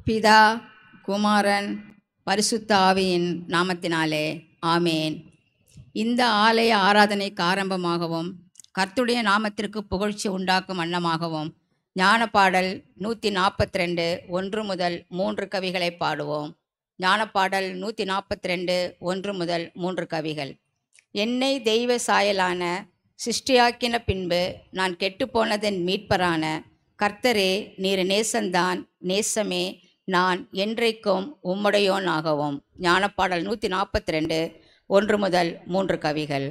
பிதா, குமாரன், பரிசுத்த ஆவியின் நாமத்தினாலே ஆமேன். இந்த ஆலய ஆராதனைக்கு ஆரம்பமாகவும் கர்த்தருடைய நாமத்திற்கு புகழ்ச்சி உண்டாக்கும் வண்ணமாகவும் ஞானப்பாடல் 142 1 முதல் 3 கவிகளை பாடுவோம். ஞானப்பாடல் 142 1 முதல் 3 கவிகள். என்னை தெய்வ சாயலான சிருஷ்டியாக்கின பின்பு நான் கெட்டுப்போனதன் மீட்பரான கர்த்தரே, நீர் நேசந்தான், நேசமே, நான் என்றைக்கும் உம்முடையோனாகவும். ஞானப்பாடல் 142 1 முதல் 3 கவிகள்.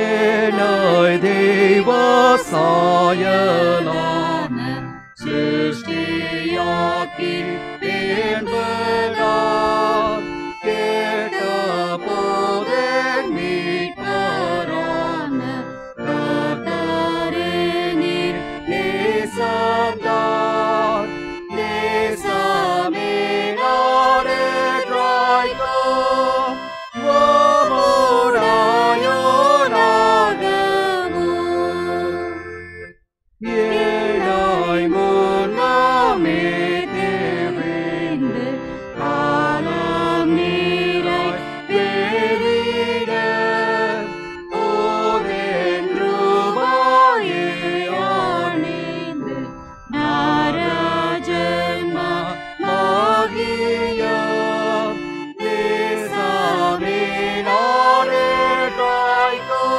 என்னை தெய்வ சாயலான சிருஷ்டியாக்கி பின்பு நான் கெட்டபோதன் மீட்பரான கர்த்தரே, நீர் நேசம்தான், நேசமே, நான் என்றைக்கும் ஏழாய் முன்னமே தெரிந்து காலம் நீராய் பெரிட ஓதென்றுமாயே அணிந்து நரஜன்மா மகியம் நேசமே, நான் என்றைக்கும்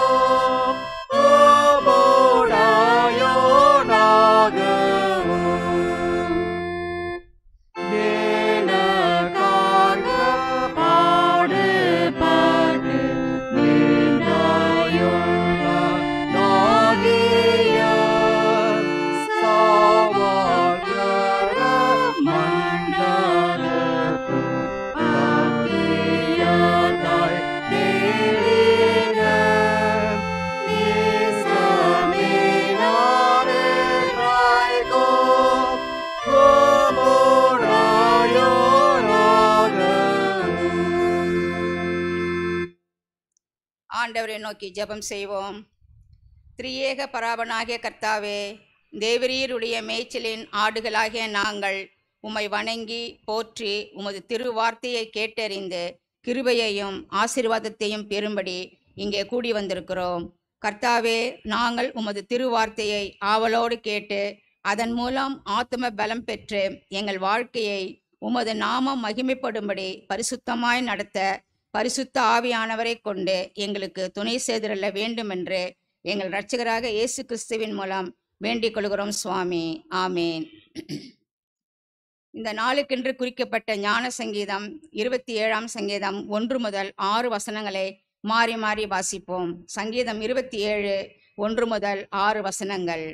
ஆண்டவரை நோக்கி ஜெபம் செய்வோம். திரியேக பராபனாகிய கர்த்தாவே, தேவரீருடைய மேய்ச்சலின் ஆடுகளாகிய நாங்கள் உம்மை வணங்கி போற்றி உமது திருவார்த்தையை கேட்டறிந்து கிருபையையும் ஆசீர்வாதத்தையும் பெறும்படி இங்கே கூடி வந்திருக்கிறோம். கர்த்தாவே, நாங்கள் உமது திருவார்த்தையை ஆவலோடு கேட்டு அதன் மூலம் ஆத்தும பலம் பெற்று எங்கள் வாழ்க்கையை உமது நாமம் மகிமைப்படும்படி பரிசுத்தமாய் நடத்த பரிசுத்த ஆவியானவரை கொண்டு எங்களுக்கு துணை செய்திருள்ள வேண்டுமென்று எங்கள் இரட்சகராக இயேசு கிறிஸ்துவின் மூலம் வேண்டிக் கொள்கிறோம் சுவாமி. ஆமேன். இந்த நாளுக்கென்று குறிக்கப்பட்ட ஞான சங்கீதம் 27ஆம் சங்கீதம் 1 முதல் 6 வசனங்களை மாறி மாறி வாசிப்போம். சங்கீதம் 27 1 முதல் 6 வசனங்கள்.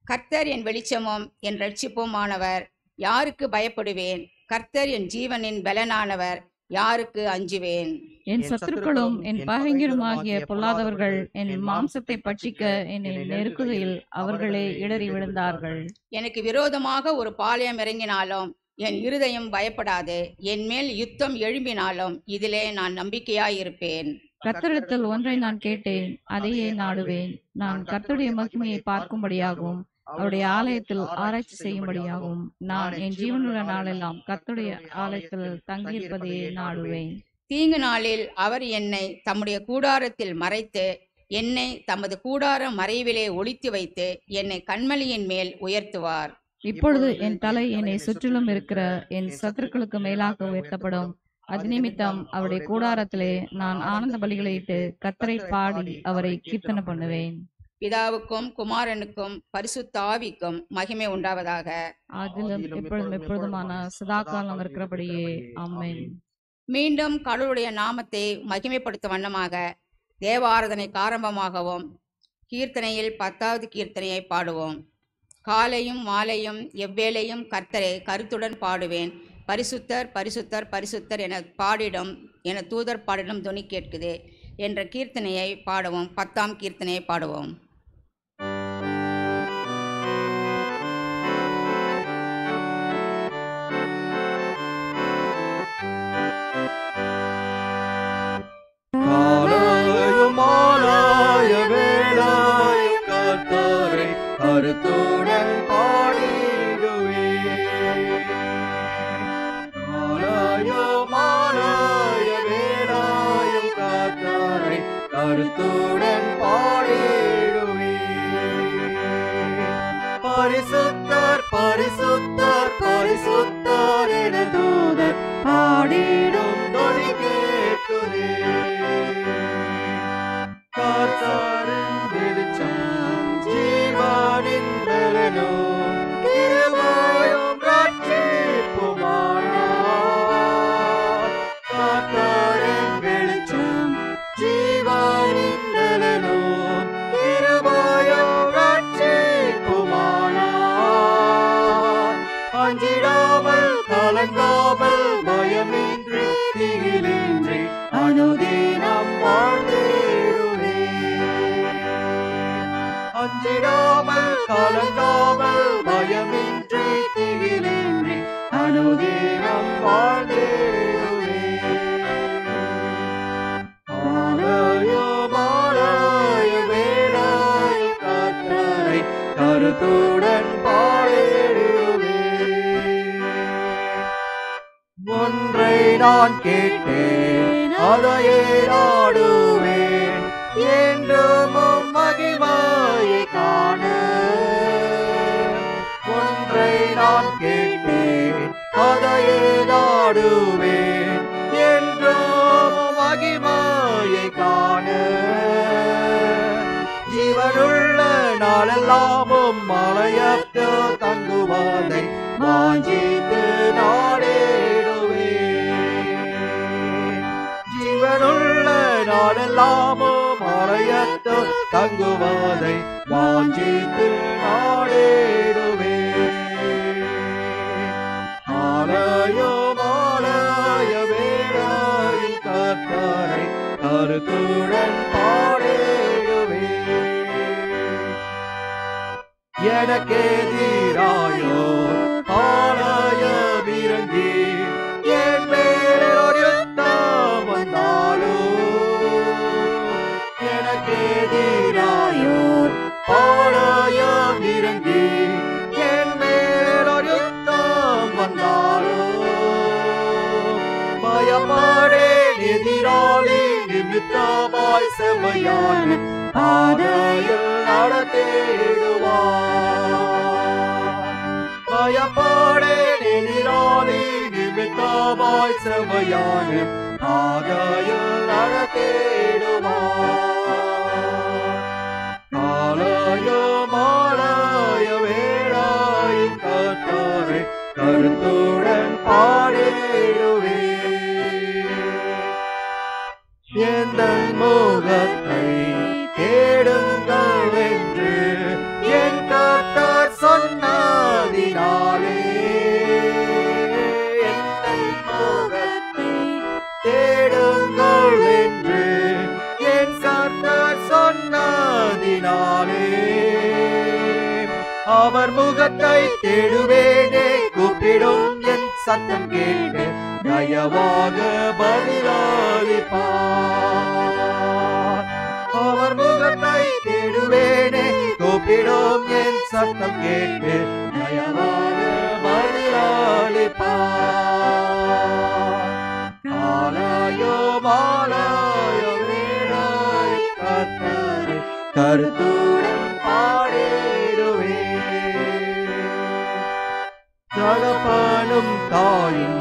கர்த்தர் என் வெளிச்சமும் என் இரட்சிப்புமானவர், யாருக்கு பயப்படுவேன்? கர்த்தர் என் ஜீவனின் பலனானவர், யாருக்கு அஞ்சுவேன்? என் சத்துருக்களும் என் பகைஞருமாகிய பொல்லாதவர்கள் என் மாம்சத்தை பட்சிக்க என்னை நெருக்குகையில் அவர்களே இடறி விழுந்தார்கள். எனக்கு விரோதமாக ஒரு பாளையம் இறங்கினாலும் என் இருதயம் பயப்படாது. என் மேல் யுத்தம் எழும்பினாலும் இதிலே நான் நம்பிக்கையாயிருப்பேன். கர்த்தரிடத்தில் ஒன்றை நான் கேட்டேன், அதையே நாடுவேன். நான் கர்த்தருடைய மகிமையை பார்க்கும்படியாகவும் அவருடைய ஆலயத்தில் ஆராய்ச்சி செய்யும்படியாகவும் நான் என் ஜீவனுள்ள நாளெல்லாம் கர்த்தருடைய ஆலயத்தில் தங்கியிருப்பதையே நாடுவேன். தீங்கு நாளில் அவர் என்னை தம்முடைய கூடாரத்தில் மறைத்து என்னை தமது கூடார மறைவிலே ஒளித்து வைத்து என்னை கண்மலையின் மேல் உயர்த்துவார். இப்பொழுது என் தலை என்னை சுற்றிலும் இருக்கிற என் சத்துருக்களுக்கு மேலாக உயர்த்தப்படும். அது நிமித்தம் அவருடைய கூடாரத்திலே நான் ஆனந்த பலிகளையிட்டு கர்த்தரை பாடி அவரை கீர்த்தனை பண்ணுவேன். பிதாவுக்கும் குமாரனுக்கும் பரிசுத்த ஆவிக்கும் மகிமை உண்டாவதாக. அதிலும் எப்பொழுதும் எப்பொழுதுமான சதாகாலம் இருக்கிறபடியே ஆமென். மீண்டும் கடவுளுடைய நாமத்தை மகிமைப்படுத்த வண்ணமாக தேவாராதனைக்கு ஆரம்பமாகவும் கீர்த்தனையில் 10வது கீர்த்தனையை பாடுவோம். காலையும் மாலையும் எவ்வேளையும் கர்த்தரை கருத்துடன் பாடுவேன். பரிசுத்தர் பரிசுத்தர் பரிசுத்தர் என பாடிடும் என தூதர் பாடிடும் துணி கேட்குது என்ற கீர்த்தனையை பாடுவோம். 10ஆம் கீர்த்தனையை பாடுவோம். காலையும் மாலைய வேளையும் கர்த்தரை கருத்துடன் பாடிடுவேன். காலையும் மாலைய வேளையும் கர்த்தரை கருத்துடன் பாடிடுவேன். பரிசுத்தர் பரிசுத்தர் பரிசுத்தர் என தூதர் பாடிடும் நொடி கேட்குதே. கர்த்தரின் வெளிச்சம் ஜீவனின் பலனும் கிருபையும் ரட்சிப்புமானார். கர்த்தரின் வெளிச்சம் ஜீவனின் பலனும் கிருபையும் ரட்சிப்புமானார். அஞ்சிடாமல் கலங்காமல் பயமின்றி திகிலின்றி அனுதினம் வாழ்ந்திடுவேன். அஞ்சிடாமல் கலங்காமல் பயமின்றி திகிலின்றி அனுதினம் வாழ்ந்திடுவேன். காலையோ மாலையோ வேளையும் கர்த்தரை கருத்துடன் பாடிடுவேன். ஒன்றை நான் கேட்டேன் அதையே நாடுவேன், என்றும் உம் மகிமையை காண. ஒன்றை நான் கேட்டேன் அதையே நாடுவேன், என்றும் உம் மகிமையை காண. ஜீவனுள்ள நாளெல்லாமும் மலையத்து தங்குவதை வாஞ்சித்து நாடேடுவேன். ஜீவனுள்ள நாளெல்லாமும் மலையத்து தங்குவதை வாஞ்சித்து நாடேடுவேன். ஆலயோ மாலைய வேளையில் கர்த்தரை கருத்துடன் பாடிடுவேன். எனக்கெதிராயோ ஆலயம் இறங்கி என் மேல் ஒரு யுத்தம் வந்தாலும், எனக்கெதிராயோ ஆலயம் இறங்கி என் மேல் ஒரு யுத்தம் வந்தாலும், பயப்படேன் எதிராளி நிமித்தமாய் செம்மையான பாதையில் நடத்திடுவார். பயப்படேன் எதிராளி நிமித்தமாய் செம்மையான பாதையில் நடத்திடுவார். காலையோ மாலையோ வேளையும் கர்த்தரை கருத்துடன் பாடிடுவேன். எந்தன் முகத்தை தேடுங்கள் என்று என் கர்த்தர் சொன்னதினாலே, எந்தன் முகத்தை தேடுங்கள் என்று என் கர்த்தர் சொன்னதினாலே, அவர் முகத்தை தேடுவேனே. கூப்பிடும் என் சத்தம் கேட்டு தயவாக பதிலளிப்பார். அவர் முகத்தை தேடுவேனே. கூப்பிடும் என் சத்தம் கேட்டு தயவாக பதிலளிப்பார். காலையோ மாலையோ வேளையில் கர்த்தரை கருத்துடன் பாடிடுவேன். தகப்பனும் தாயும்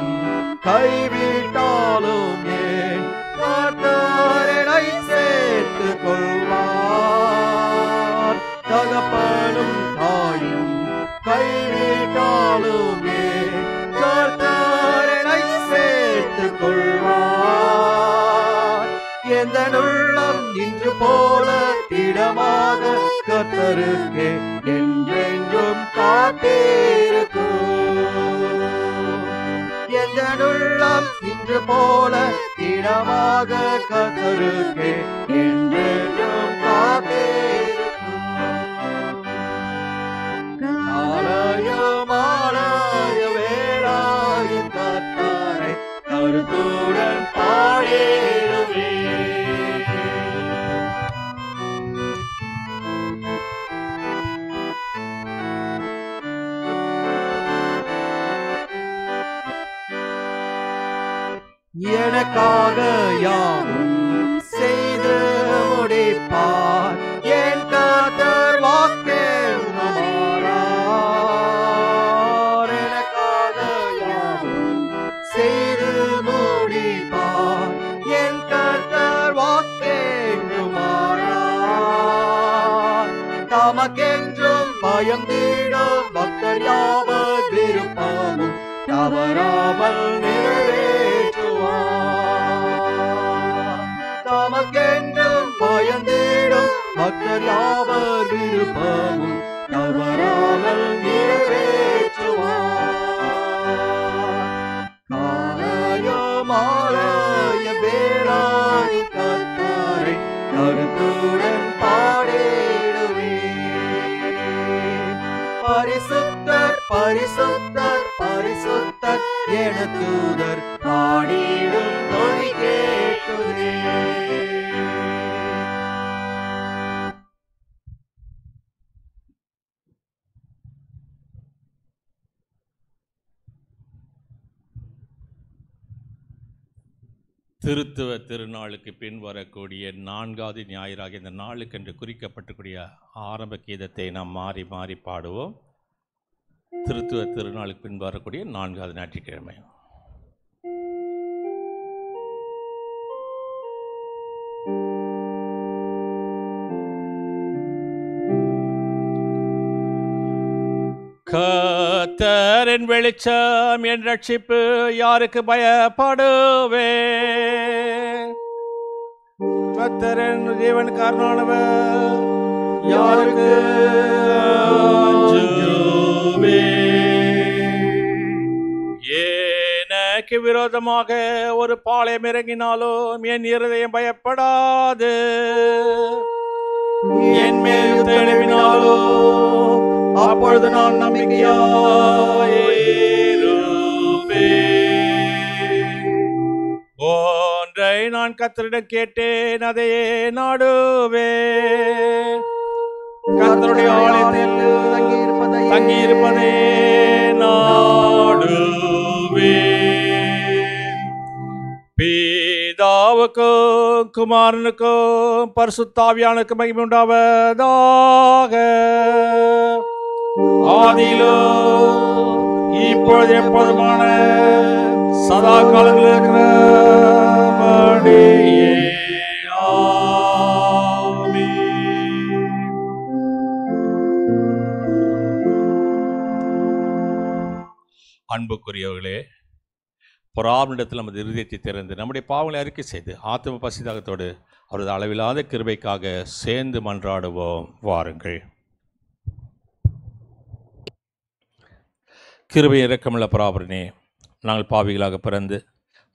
கைவிட்டாலும் ஏன் கர்த்தர் என்னை சேர்த்துக் கொள்வார். தகப்பனும் தாயும் கைவிட்டாலும் ஏன் கர்த்தர் என்னை சேர்த்துக் கொள்வார். எந்த உள்ளம் இன்று போல திடமாக கர்த்தருக்கே என்றென்றும் காத்திருக்கும். எந்த உள்ளம் இன்று போல திடமாக கர்த்தருக்கே என்றென்றும் காத்திருக்கும். காலையோ மாலையோ வேளையில் கர்த்தரை கருத்துடன் பாடிடுவேன். தமக்கென்றும் பயந்திடும் பக்தர் யாவர் விருப்பமும் தவறாமல் நிறைவேற்றுவார். தமக்கென்றும் பயந்திடும் பக்தர் யாவர் விருப்பமும் தவறாமல் நிறைவேற்றுவார். காலையும் மாலையும் வேளாயும் கர்த்தரை கருத்துடன் பாடிடுவே. பரிசுத்தர் பரிசுத்தர் பரிசுத்தர் என தூதர் பாடிடும் ஒலி கேட்குதே. திருத்துவ திருநாளுக்கு பின் வரக்கூடிய 4வது ஞாயிறாக இந்த நாளுக்கென்று குறிக்கப்பட்டக்கூடிய ஆரம்ப கீதத்தை நாம் மாறி மாறி பாடுவோம். திருத்துவ திருநாளுக்கு பின் வரக்கூடிய 4வது ஞாயிற்றுக்கிழமை. கர்த்தரின் வெளிச்சம் என் ரட்சிப்பு, யாருக்கு பயப்படுவேன்? கர்த்தரின் ஜீவன் காரணமானவர், யாருக்கு எனக்கு விரோதமாக ஒரு பாளையம் இறங்கினாலும் என் இருதயம் பயப்படாது. என் மேல் தெளிவினாலோ அப்பொழுது நான் நம்பிக்கையாயிருப்பேன். ஒன்றை நான் கர்த்தரிடம் கேட்டேன், அதையே நாடுவேன். கர்த்தருடைய ஆலயத்தில் தங்கியிருப்பதே நாடுவேன். பிதாவுக்கும் குமாரனுக்கும் பரிசுத்தாவியானுக்கும் மகிமை உண்டாவதாக. ஆதியிலோ இப்பொழுது எப்போதுமான சதா காலங்களில் இருக்கிறபடியே ஆமென். அன்புக்குரியவர்களே, புறாவினிடத்தில் நமது இருதயத்தை திறந்து நம்முடைய பாவங்களை அறிக்கை செய்து ஆத்ம பசிதாகத்தோடு அவரது அளவில்லாத கிருபைக்காக சேர்ந்து மன்றாடுவோம். வாருங்கள். கிருபை இரக்கமுள்ள பராபரனே, நாங்கள் பாவிகளாக பிறந்து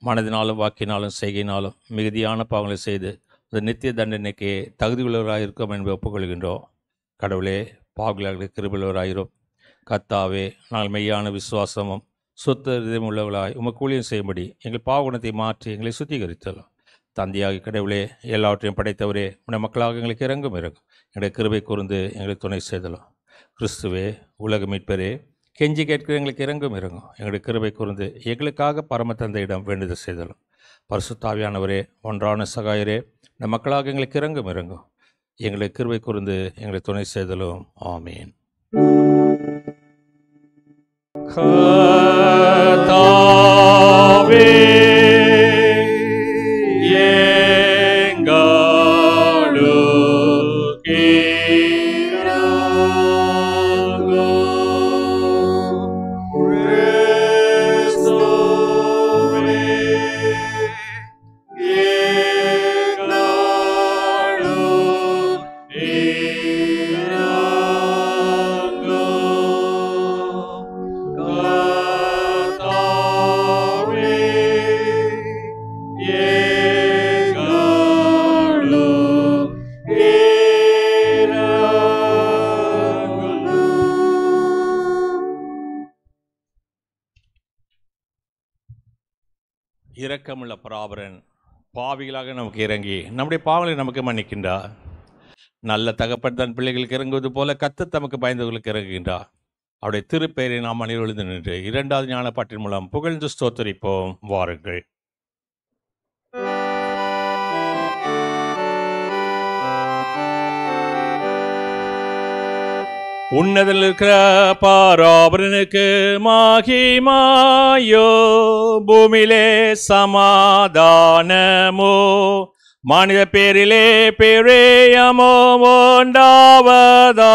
மனதினாலும் வாக்கினாலும் செய்கையினாலும் மிகுதியான பாவங்களை செய்து அந்த நித்திய தண்டனைக்கு தகுதியுள்ளவராக இருக்கோம் என்பதை ஒப்புக்கொள்கின்றோம். கடவுளே, பாவிகளாக கிருபையுள்ளவராயிரும். கர்த்தாவே, நாங்கள் மெய்யான விசுவாசமும் சுத்த இதயம் உள்ளவர்களாய் உமக்கு ஊழியம் செய்யும்படி எங்கள் பாவகுணத்தை மாற்றி எங்களை சுத்திகரித்தலும். தந்தையாகி கடவுளே, எல்லாவற்றையும் படைத்தவரே, உடைய மக்களாக எங்களுக்கு இறங்கும் எங்களுடைய கிருபை கூர்ந்து எங்களுக்கு துணை செய்தலும். கிறிஸ்துவே, உலக மீட்பரே, கெஞ்சி கேட்கிற எங்களுக்கு இறங்கும் எங்களுடைய கிருபை கூர்ந்து எங்களுக்காக பரம தந்தையிடம் வேண்டுதல் செய்தலும். பரிசுத்தாவியானவரே, ஒன்றான சகாயரே, இந்த மக்களாக எங்களுக்கு இறங்கும் எங்களுடைய கிருபை கூர்ந்து எங்களை துணை செய்தலும். ஆமீன். கர்த்தாவே, எங்களுக்கு இரக்கமுள்ள பராபரன் பாவிகளாக நமக்கு இறங்கி நம்முடைய பாவங்களை நமக்கு மன்னிக்கின்றார். நல்ல தகப்பன் தன் பிள்ளைகளுக்கு இறங்குவது போல கர்த்தர் தமக்கு பயந்தவர்களுக்கு இறங்குகின்றார். அவருடைய திருப்பெயரை நாம் அணிவொழிந்து நின்று 2வது ஞானப்பாட்டின் மூலம் புகழ்ந்து ஸ்தோத்தரிப்போம். வாருங்கள். உன்னதில் இருக்கிற பராபரனுக்கு மகிமாயோ, பூமியிலே சமாதானமோ, மனித பேரிலே பேரேயமோ உண்டாவதாக.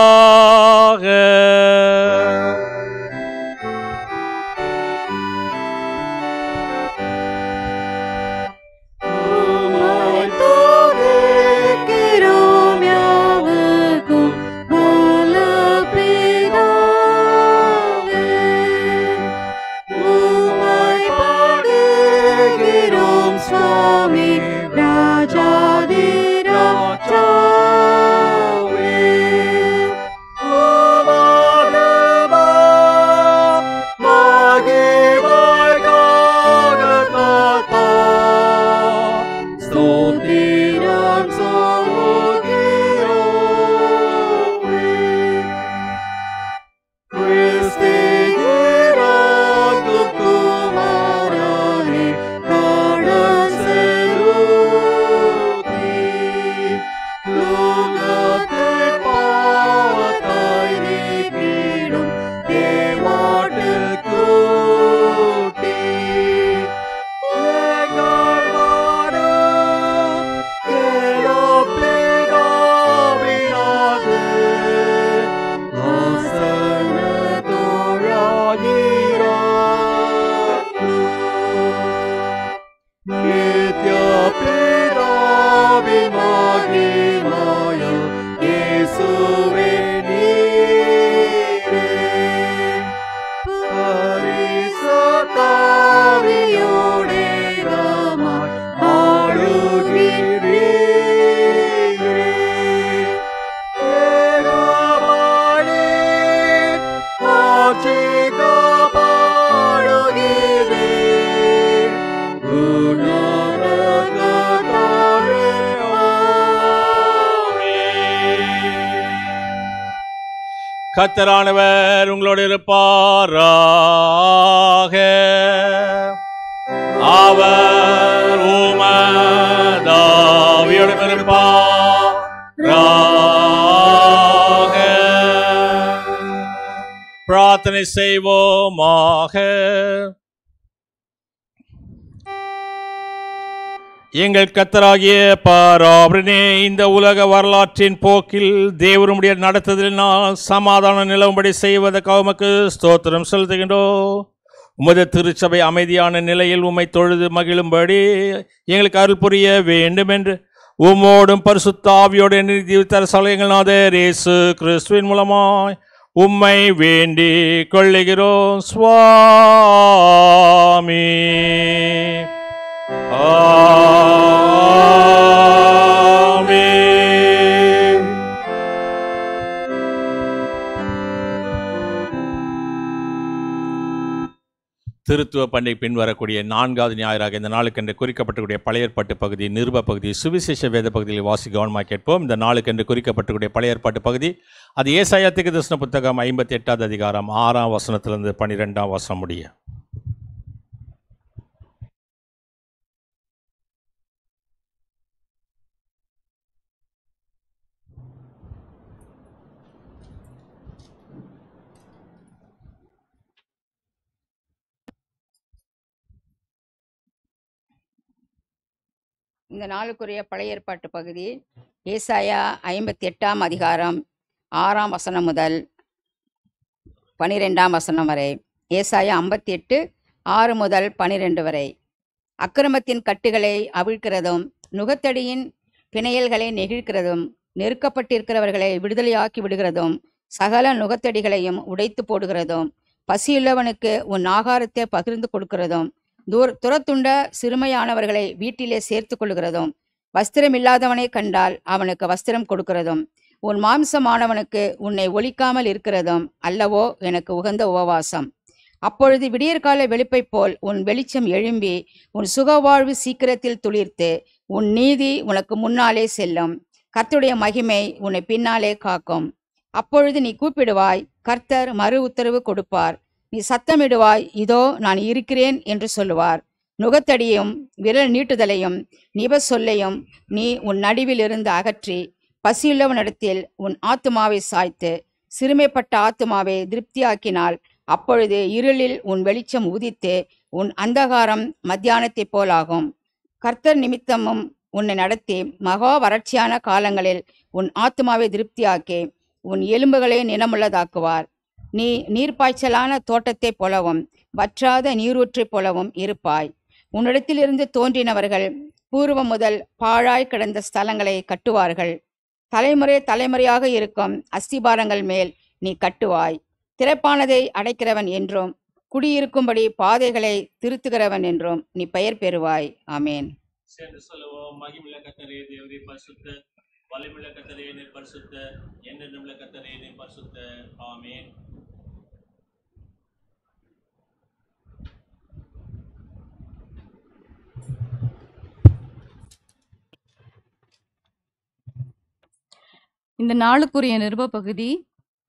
கர்த்தரானவர் உங்களோடு இருப்பாராக. அவர் உமதாவியோடு இருப்பாராக. பிரார்த்தனை செய்வோமாக. எங்கள் கர்த்தராகிய பராபரனே, இந்த உலக வரலாற்றின் போக்கில் தேவனுடைய நடத்துதலினால் சமாதானம் நிலவும்படி செய்வதற்காக உமக்கு ஸ்தோத்திரம் செலுத்துகின்றோம். உமது திருச்சபை அமைதியான நிலையில் உம்மை தொழுது மகிழும்படி எங்களுக்கு அருள் புரிய வேண்டும் என்று உம்மோடும் பரிசுத்த ஆவியோடு நிறுத்தி எங்கள் நாதர் இயேசு கிறிஸ்துவின் மூலமாய் உம்மை வேண்டிக் கொள்ளுகிறோம் சுவாமி. ஆமென். திருத்துவ பண்டிகை பின்வரக்கூடிய 4வது ஞாயிறாக இந்த நாளுக்கென்று குறிக்கப்பட்டக்கூடிய பழைய ஏற்பாட்டு பகுதி, நிருப பகுதி, சுவிசேஷ வேத பகுதியில் வாசி கவனமாக கேட்போம். இந்த நாளுக்கென்று குறிக்கப்பட்டக்கூடிய பழைய ஏற்பாட்டு பகுதி அது ஏசாயா தீர்க்கதரிசன புத்தகம் 58வது அதிகாரம் 6ஆம் வசனத்திலிருந்து 12ஆம் வசனம் முடிய. இந்த நாளுக்குரிய பழைய ஏற்பாட்டு பகுதி ஏசாயா 58ஆம் அதிகாரம் 6ஆம் வசனம் முதல் 12ஆம் வசனம் வரை. ஏசாயா 58 6 முதல் 12 வரை. அக்கிரமத்தின் கட்டுகளை அவிழ்க்கிறதும் நுகத்தடியின் பிணையல்களை நெகிழ்கிறதும் நெருக்கப்பட்டிருக்கிறவர்களை விடுதலையாக்கி விடுகிறதும் சகல நுகத்தடிகளையும் உடைத்து போடுகிறதும் பசியுள்ளவனுக்கு உன் ஆகாரத்தை பகிர்ந்து கொடுக்கிறதும் துரத்துண்ட சிறுமையானவர்களை வீட்டிலே சேர்த்து கொள்கிறதும் வஸ்திரமில்லாதவனை கண்டால் அவனுக்கு வஸ்திரம் கொடுக்கிறதும் உன் மாம்சமானவனுக்கு உன்னை ஒழிக்காமல் இருக்கிறதும் அல்லவோ எனக்கு உகந்த உபவாசம். அப்பொழுது விடியற்கால வெளிப்பை போல் உன் வெளிச்சம் எழும்பி உன் சுகவாழ்வு சீக்கிரத்தில் துளிர்த்து உன் நீதி உனக்கு முன்னாலே செல்லும். கர்த்தருடைய மகிமை உன்னை பின்னாலே காக்கும். அப்பொழுது நீ கூப்பிடுவாய், கர்த்தர் மறு உத்தரவு கொடுப்பார். நீ சத்தமிடுவாய், இதோ நான் இருக்கிறேன் என்று சொல்லுவார். நுகத்தடியும் விரல் நீட்டுதலையும் நிப சொல்லையும் நீ உன் நடுவிலிருந்து அகற்றி பசியுள்ளவனிடத்தில் உன் ஆத்துமாவை சாய்த்து சிறுமைப்பட்ட ஆத்துமாவை திருப்தியாக்கினால் அப்பொழுது இருளில் உன் வெளிச்சம் உதித்து உன் அந்தகாரம் மத்தியானத்தைப் போலாகும். கர்த்தர் நிமித்தமும் உன்னை நடத்தி மகா வறட்சியான காலங்களில் உன் ஆத்துமாவை திருப்தியாக்கி உன் எலும்புகளை நினமுள்ளதாக்குவார். நீ நீர்ப்பாய்ச்சலான தோட்டத்தைப் போலவும் வற்றாத நீரூற்றைப் போலவும் இருப்பாய். உன்னிடத்திலிருந்து தோன்றினவர்கள் பூர்வம் முதல் பாழாய் கிடந்த ஸ்தலங்களை கட்டுவார்கள். தலைமுறை தலைமுறையாக இருக்கும் அஸ்திபாரங்கள் மேல் நீ கட்டுவாய். திறப்பானதை அடைக்கிறவன் என்றும் குடியிருக்கும்படி பாதைகளை திருத்துகிறவன் என்றும் நீ பெயர் பெறுவாய். ஆமேன். சேர்ந்து சொல்லுவோம். மகிமுள்ள கர்த்தரே தேவரே பரிசுத்தர், வல்லமையுள்ள கர்த்தரே நீர் பரிசுத்தர், என்றென்றுமுள்ள கர்த்தரே நீர் பரிசுத்தர். ஆமென். இந்த நாளுக்குரிய நிருப பகுதி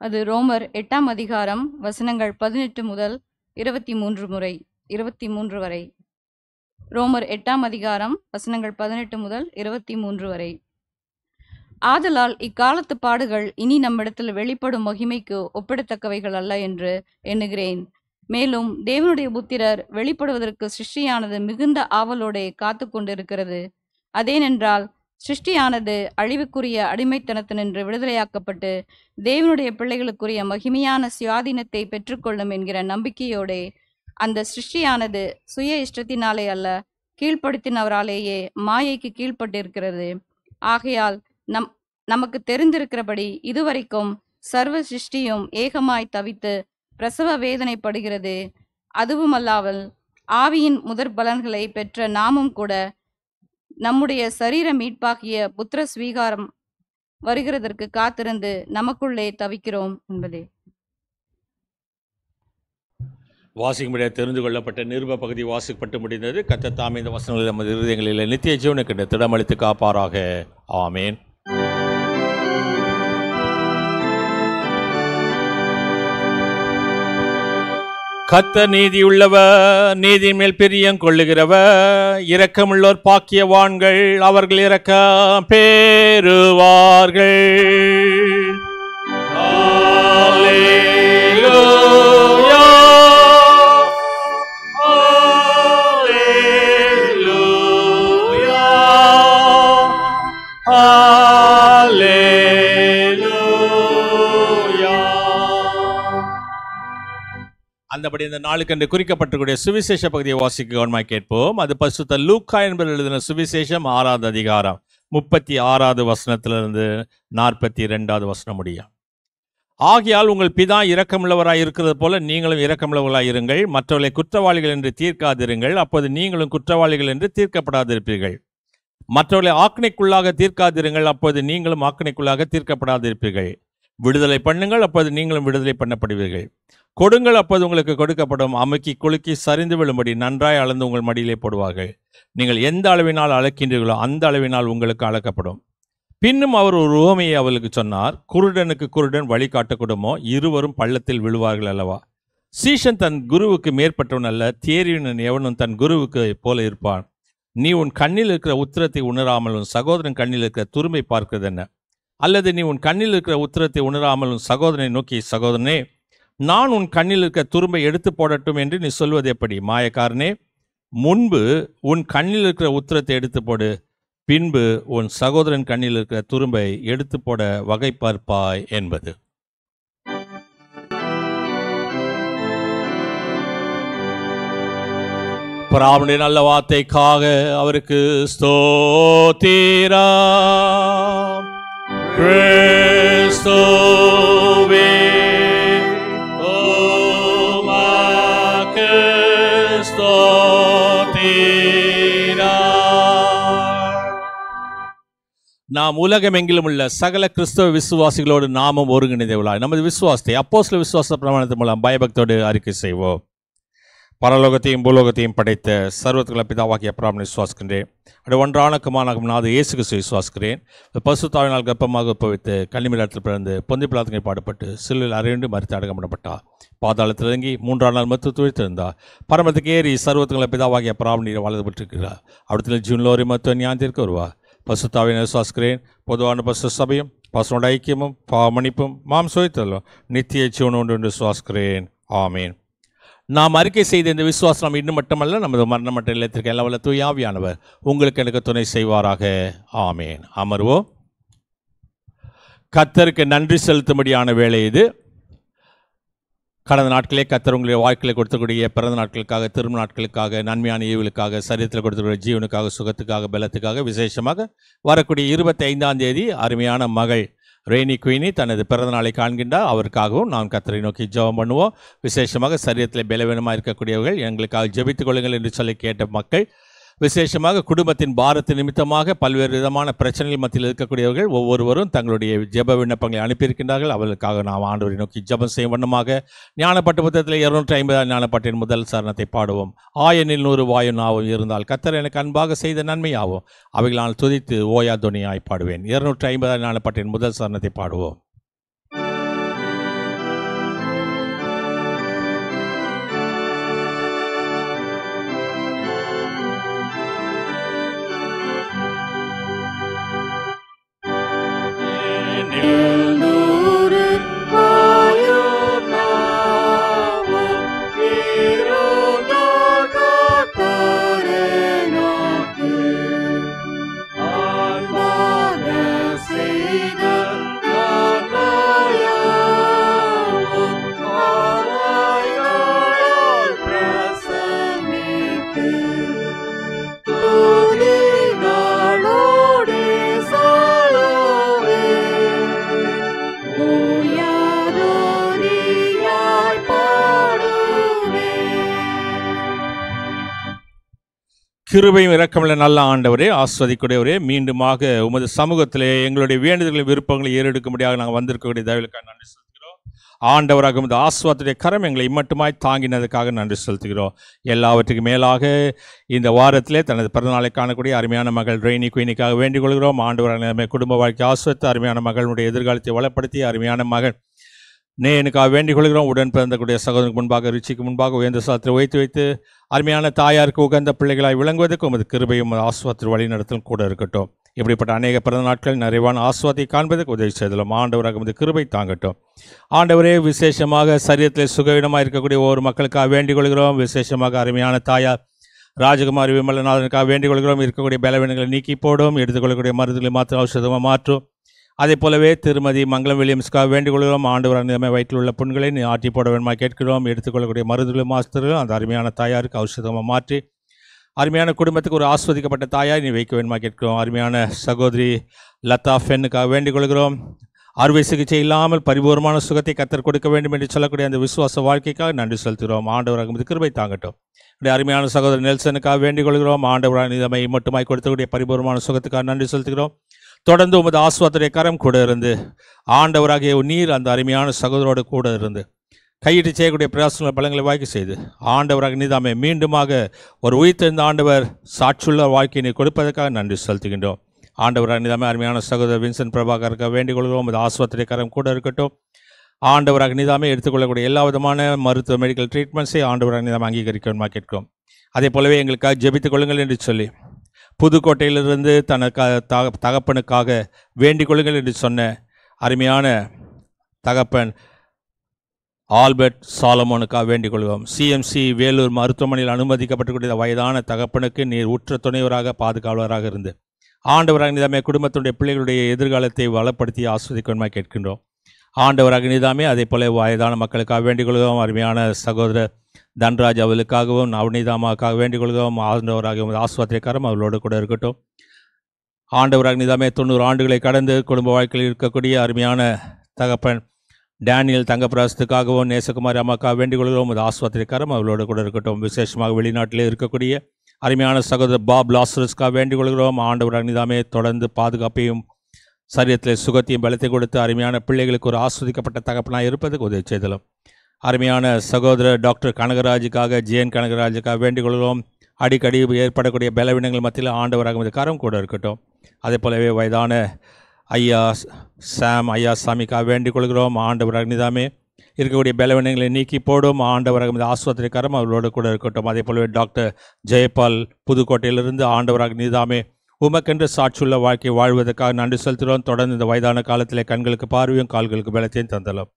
அது ரோமர் 8ஆம் அதிகாரம் வசனங்கள் 18 முதல் 23 வரை. ரோமர் 8ஆம் அதிகாரம் வசனங்கள் 18 முதல் 23 வரை. ஆதலால் இக்காலத்து பாடுகள் இனி நம்மிடத்தில் வெளிப்படும் மகிமைக்கு ஒப்பிடத்தக்கவைகள் அல்ல என்று எண்ணுகிறேன். மேலும் தேவனுடைய புத்திரர் வெளிப்படுவதற்கு சிருஷ்டியானது மிகுந்த ஆவலோടെ காத்து கொண்டிருக்கிறது. அதேனென்றால் சிருஷ்டியானது அழிவுக்குரிய அடிமைத்தனத்தினின்று விடுதலையாக்கப்பட்டு தேவனுடைய பிள்ளைகளுக்குரிய மகிமையான சுயாதீனத்தை பெற்றுக்கொள்ளும் என்கிற நம்பிக்கையோടെ அந்த சிருஷ்டியானது சுய இஷ்டத்தினாலே அல்ல, கீழ்ப்படுத்தினவராலேயே மாயைக்கு கீழ்ப்பட்டிருக்கிறது. ஆகையால் நமக்கு தெரிந்திருக்கிறபடி இதுவரைக்கும் சர்வ சிருஷ்டியும் ஏகமாய் தவித்து பிரசவ வேதனைப்படுகிறது. அதுவுமல்லாமல் ஆவியின் முதற் பலன்களை பெற்ற நாமும் கூட நம்முடைய சரீர மீட்பாகிய புத்திர ஸ்வீகாரம் வருகிறதற்கு காத்திருந்து நமக்குள்ளே தவிக்கிறோம் என்பதே. வாசிக்கும்படியாக தெரிந்து கொள்ளப்பட்ட நிருப பகுதி வாசிக்கப்பட்டு முடிந்தது. கர்த்தர் தாமே இந்த வசனங்களை நமது இருதயங்களில் நித்திய ஜீவனுக்கு திடமளித்து காப்பாராக. ஆமேன். கர்த்தர் நீதியுள்ளவர், நீதியின் மேல் பிரியம் கொள்ளுகிறவர். இரக்கமுள்ளோர் பாக்கியவான்கள், அவர்கள் இரக்கம் பெறுவார்கள். அல்லேலூயா, அல்லேலூயா, அல்லேலூயா. அந்தபடி இந்த நாளுக்கென்று குறிக்கப்பட்டிருக்கிற சுவிசேஷ பகுதியை வாசிக்க கவனமாய் கேட்போம். அது பரிசுத்த லூக்கா என்பவர் எழுதின சுவிசேஷம் 6ஆம் அதிகாரம் 36வது வசனத்திலிருந்து 42வது வசனம் முடியும். ஆகையால் உங்கள் பிதா இரக்கமுள்ளவராய் இருக்கிறது போல நீங்களும் இரக்கமுள்ளவர்களாய் இருங்கள். மற்றவர்களை குற்றவாளிகள் என்று தீர்க்காதிருங்கள், அப்போது நீங்களும் குற்றவாளிகள் என்று தீர்க்கப்படாதிருப்பீர்கள். மற்றவர்களை ஆக்கினைக்குள்ளாக தீர்க்காதிருங்கள், அப்போது நீங்களும் ஆக்கினைக்குள்ளாக தீர்க்கப்படாதிருப்பீர்கள். விடுதலை பண்ணுங்கள், அப்போது நீங்களும் விடுதலை பண்ணப்படுவீர்கள். கொடுங்கள், அப்போது உங்களுக்கு கொடுக்கப்படும். அமுக்கி குலுக்கி சரிந்து விழும்படி நன்றாய் அளந்து உங்கள் மடியிலே போடுவார்கள். நீங்கள் எந்த அளவினால் அளக்கின்றீர்களோ அந்த அளவினால் உங்களுக்கு அளக்கப்படும். பின்னும் அவர் ஒரு உவமையை அவளுக்கு சொன்னார். குருடனுக்கு குருடன் வழி காட்டக்கூடுமோ? இருவரும் பள்ளத்தில் விழுவார்கள் அல்லவா? சீஷன் தன் குருவுக்கு மேற்பட்டவன் அல்ல, தேறியவன் எவனும் தன் குருவுக்கு போல இருப்பான். நீ உன் கண்ணில் இருக்கிற உத்திரத்தை உணராமல் உன் சகோதரன் கண்ணில் இருக்கிற துரும்பை பார்க்கிறது என்ன? அல்லது நீ உன் கண்ணில் இருக்கிற உத்திரத்தை உணராமல் உன் சகோதரனை நோக்கி, சகோதரனே, நான் உன் கண்ணில் இருக்க துரும்பை எடுத்து போடட்டும் என்று நீ சொல்வது எப்படி? மாயக்காரனே, முன்பு உன் கண்ணில் இருக்கிற உத்திரத்தை எடுத்து போடு, பின்பு உன் சகோதரன் கண்ணில் இருக்கிற துரும்பை எடுத்து போட வகை பார்ப்பாய் என்பது. பராமனுடைய நல்ல வார்த்தைக்காக அவருக்கு ஸ்தோத்திரம். கிறிஸ்துவே உமக்கு ஸ்தோத்திரம். நாம் உலகமெங்கிலும் உள்ள சகல கிறிஸ்தவ விசுவாசிகளோடு நாமும் ஒருங்கிணைந்தவர்களாய் நமது விசுவாசத்தை அப்போஸ்தல விசுவாச பிரமாணத்தின் மூலம் பயபக்தியோடு அறிக்கை செய்வோம். பரலோகத்தையும் பூலோகத்தையும் படைத்த சர்வத்துக்குள்ள பிதாவாகிய பிராமணனை விசுவாசிக்கின்றேன். அது ஒன்றான குமாரனாகும் நாது இயேசு கிறிஸ்துவை விசுவாசிக்கிறேன். பரிசுத்தாவினால் கர்ப்பமாக உற்பவித்து கன்னிமரியாத்தில் பிறந்து பொந்தி பிலாத்துக்கு பாடுபட்டு சிலுவையில் அறையுண்டு மரித்து அடக்கம் பண்ணப்பட்டார். பாதாளத்தில் இறங்கி 3ஆம் நாள் மருத்துவ துழித்திருந்தார். பரமத்துக்கு ஏறி சர்வத்துக்குள்ள பிதாவாகிய பிராமணனை வலது பெற்றிருக்கிறார். அவடத்தில் ஜூன்லோரி மருத்துவ ஞானத்திற்கு வருவார். பரிசுத்தாவினை விசுவாசிக்கிறேன். பொதுவான பரிசுத்த சபையும் பசுனோட ஐக்கியமும் பாவமன்னிப்பும் மாம்சோய்த்தலும் நித்திய ஜீவன் உண்டு என்று விசுவாசிக்கிறேன். ஆமீன். நாம் அறிக்கை செய்த இந்த விசுவாசம் நாம் இன்னும் மட்டுமல்ல, நமது மரணமற்ற இல்லத்திற்கு எல்லா வல்ல தூய ஆவியானவர் உங்களுக்கு எனக்கு துணை செய்வாராக. ஆமேன். அமர்வோம். கர்த்தருக்கு நன்றி செலுத்தும்படியான வேலை இது. கடந்த நாட்களே கர்த்தர் உங்களுடைய வாழ்க்கையில் கொடுத்தக்கூடிய பிறந்த நாட்களுக்காக, திருமண நாட்களுக்காக, நன்மையான ஈவுகளுக்காக, சரீரத்தில் கொடுத்தக்கூடிய ஜீவனுக்காக, சுகத்துக்காக, பலத்துக்காக, விசேஷமாக வரக்கூடிய 25ஆம் தேதி அருமையான மகள் ரெய்னி குயினி தனது பிறந்த நாளை காண்கின்றார். அவருக்காகவும் நாம் கர்த்தரை நோக்கி ஜெபம் பண்ணுவோம். விசேஷமாக சரீரத்தில் பலவீனமாக இருக்கக்கூடியவர்கள் எங்களுக்காக ஜெபித்துக் கொள்ளுங்கள் என்று சொல்லி கேட்ட மக்கள், விசேஷமாக குடும்பத்தின் பாரத்தின் நிமித்தமாக பல்வேறு விதமான பிரச்சனைகள் மத்தியில் இருக்கக்கூடியவர்கள் ஒவ்வொருவரும் தங்களுடைய ஜெப விண்ணப்பங்களை அனுப்பியிருக்கின்றார்கள். அவர்களுக்காக நாம் ஆண்டவரை நோக்கி ஜெபம் செய்யும் வண்ணமாக ஞானப்பட்டு புத்தகத்தில் 250 ஞானப்பட்டின் முதல் சரணத்தை பாடுவோம். ஆயனில் 100 வாயு நாவும் இருந்தால் கர்த்தர் எனக்கு அன்பாக செய்த நன்மையாகும், அவைகளால் துதித்து ஓயா துணியாய் பாடுவேன். 250 ஞானப்பட்டின் முதல் சரணத்தை பாடுவோம். கிருபையும் இரக்கமுள்ள நல்ல ஆண்டவரே, ஆஸ்வதிக்கூடியவரே, மீண்டுமாக உமது சமூகத்திலே எங்களுடைய வேண்டுதல்களை விருப்பங்களை ஏறெடுக்கும்படியாக நாங்கள் வந்திருக்கக்கூடிய தயவுக்காக நன்றி செலுத்துகிறோம். ஆண்டவராக உமது ஆஸ்வாத்துடைய கரம் எங்களை இம்மட்டுமாய் தாங்கினதுக்காக நன்றி செலுத்துகிறோம். எல்லாவற்றுக்கும் மேலாக இந்த வாரத்திலே தனது பிறந்தநாளை காணக்கூடிய அருமையான மகள் ரெய்னி குயினிக்காக வேண்டிக் கொள்கிறோம். ஆண்டவராக குடும்ப வாழ்க்கை ஆஸ்வத்து அருமையான மகளுடைய எதிர்காலத்தை வளப்படுத்தி அருமையான மகள் நேனுக்காக வேண்டிக் கொள்கிறோம். உடன் பிறந்தக்கூடிய சகோதரனுக்கு முன்பாக, ருச்சிக்கு முன்பாக உயர்ந்த சாத்திரை வைத்து அருமையான தாயாருக்கு உகந்த பிள்ளைகளாய் விளங்குவதற்கு உமது கிருபையும் ஆஸ்வாத்திர வழிநடத்தலும் கூட இருக்கட்டும். இப்படிப்பட்ட அநேக பிறந்த நாட்கள் நிறைவான ஆஸ்வாத்தை காண்பதற்கு உதவி செய்தலும். ஆண்டவராக உமது கிருபை தாங்கட்டும். ஆண்டவரே, விசேஷமாக சரீரத்தில் சுகவீனமாக இருக்கக்கூடிய ஒவ்வொரு மக்களுக்காக வேண்டிக் கொள்கிறோம். விசேஷமாக அருமையான தாயார் ராஜகுமாரி விமலநாதனுக்காக வேண்டிக் கொள்கிறோம். இருக்கக்கூடிய பலவீனங்களை நீக்கி போடும், எடுத்துக்கொள்ளக்கூடிய மருந்துகளை மாற்ற ஔஷதமாக மாற்றும். அதே போலவே திருமதி மங்களம் வில்லியம்ஸ்க்காக வேண்டிக் கொள்கிறோம். ஆண்டவராக வயிற்றில் உள்ள புண்களை நீ ஆற்றி போட வேண்டுமா கேட்கிறோம். எடுத்துக்கொள்ளக்கூடிய மருந்துகளை மாஸ்டர்கள் அந்த அருமையான தாயாருக்கு ஔஷதமாக மாற்றி அருமையான குடும்பத்துக்கு ஒரு ஆஸ்வதிக்கப்பட்ட தாயார் நீ வைக்க வேண்டுமா கேட்கிறோம். அருமையான சகோதரி லதா ஃபென்னுக்காக வேண்டிக் கொள்கிறோம். அறுவை சிகிச்சை இல்லாமல் பரிபூர்ணமான சுகத்தை கர்த்தர் கொடுக்க வேண்டும் என்று சொல்லக்கூடிய அந்த விசுவாச வாழ்க்கைக்காக நன்றி செலுத்துகிறோம். ஆண்டவராக கிருபை தாங்கட்டும். அருமையான சகோதரர் நெல்சனுக்காக வேண்டிக் கொள்கிறோம். ஆண்டவராக நிதமை மட்டுமாய் கொடுத்தக்கூடிய பரிபூர்ணமான சுகத்துக்காக நன்றி செலுத்துகிறோம். தொடர்ந்து உமது ஆஸ்வாத்துடைய கரம் கூட இருந்து ஆண்டவராகிய நீர் அந்த அருமையான சகோதரோடு கூட இருந்து கையிட்டு செய்யக்கூடிய பிரயாசங்களை பலங்களை வாய்க்கு செய்து ஆண்டவராக நீதாமே மீண்டுமாக ஒரு உயிர்த்தெழுந்த ஆண்டவர் சாட்சியுள்ள வாழ்க்கையினை கொடுப்பதற்காக நன்றி செலுத்துகின்றோம். ஆண்டவராக நீதாமே அருமையான சகோதரர் வின்சென்ட் பிரபாகருக்காக வேண்டிக் கொள்கிறோம். உமது ஆஸ்வாத்துடைய கரம் கூட இருக்கட்டும். ஆண்டவராக நீதாமே எடுத்துக்கொள்ளக்கூடிய எல்லா விதமான மருத்துவ மெடிக்கல் ட்ரீட்மெண்ட்ஸை ஆண்டவராக நீதாமே அங்கீகரிக்கணுமா கேட்கிறோம். அதே போலவே எங்களுக்காக ஜெபித்துக் கொள்ளுங்கள் என்று சொல்லி புதுக்கோட்டையிலிருந்து தகப்பனுக்காக வேண்டிக் கொள்ளுங்கள் என்று சொன்ன அருமையான தகப்பன் ஆல்பர்ட் சாலமோனுக்காக வேண்டிக் கொள்கிறோம். சிஎம்சி வேலூர் மருத்துவமனையில் அனுமதிக்கப்பட்டுக்கூடிய வயதான தகப்பனுக்கு நீர் உற்ற துணைவராக பாதுகாவலராக இருந்து ஆண்டவராக நீதாமே குடும்பத்துடைய பிள்ளைகளுடைய எதிர்காலத்தை வளப்படுத்தி ஆஸ்வதிக்கணுமா கேட்கின்றோம். ஆண்டவராக நீதாமே அதே போல வயதான மக்களுக்காக வேண்டிக் கொள்கிறோம். அருமையான சகோதரர் தன்ராஜ் அவளுக்காகவும் நவநீதாமாவுக்காக வேண்டிக் கொள்கிறோம். ஆண்டவராக ஆஸ்வாத்தியக்காரம் அவர்களோடு கூட இருக்கட்டும். ஆண்டவராக நீதாமே 90 ஆண்டுகளை கடந்து குடும்ப வாழ்க்கையில் இருக்கக்கூடிய அருமையான தகப்பன் டேனியல் தங்கப்பிராசத்துக்காகவும் நேசகுமாரி அம்மாக்காக வேண்டிக் கொள்கிறோம். அது ஆஸ்வாத்தியக்காரம் அவர்களோடு கூட இருக்கட்டும். விசேஷமாக வெளிநாட்டிலே இருக்கக்கூடிய அருமையான சகோதரர் பாப் லாசரஸ்க்காக வேண்டிக் கொள்கிறோம். ஆண்டவராக நீதாமே தொடர்ந்து பாதுகாப்பையும் சரீரத்தில் சுகத்தையும் பலத்தை கொடுத்து அருமையான பிள்ளைகளுக்கு ஒரு ஆஸ்வதிக்கப்பட்ட தகப்பனாக இருப்பதுக்கு உதவி செய்தலும். அருமையான சகோதரர் டாக்டர் கனகராஜுக்காக ஜேஎன் கனகராஜுக்காக வேண்டிக் கொள்கிறோம். அடிக்கடி ஏற்படக்கூடிய பலவீனங்கள் மத்தியில் ஆண்டவராக கரம் கூட இருக்கட்டும். அதே போலவே வயதான ஐயா சாமிக்காக வேண்டிக் கொள்கிறோம். ஆண்டவராக நீதாமே இருக்கக்கூடிய பலவீனங்களை நீக்கி போடும். ஆண்டவராக ஆஸ்வத்திரி கரம் அவர்களோடு கூட இருக்கட்டும். அதே போலவே டாக்டர் ஜெயபால் புதுக்கோட்டையிலிருந்து ஆண்டவராக நீதாமே உமக்கென்று சாட்சியுள்ள வாழ்க்கை வாழ்வதற்காக நன்றி செலுத்துகிறோம். தொடர்ந்து இந்த வயதான காலத்திலே கண்களுக்கு பார்வையும் கால்களுக்கு பலத்தையும் தந்தலும்.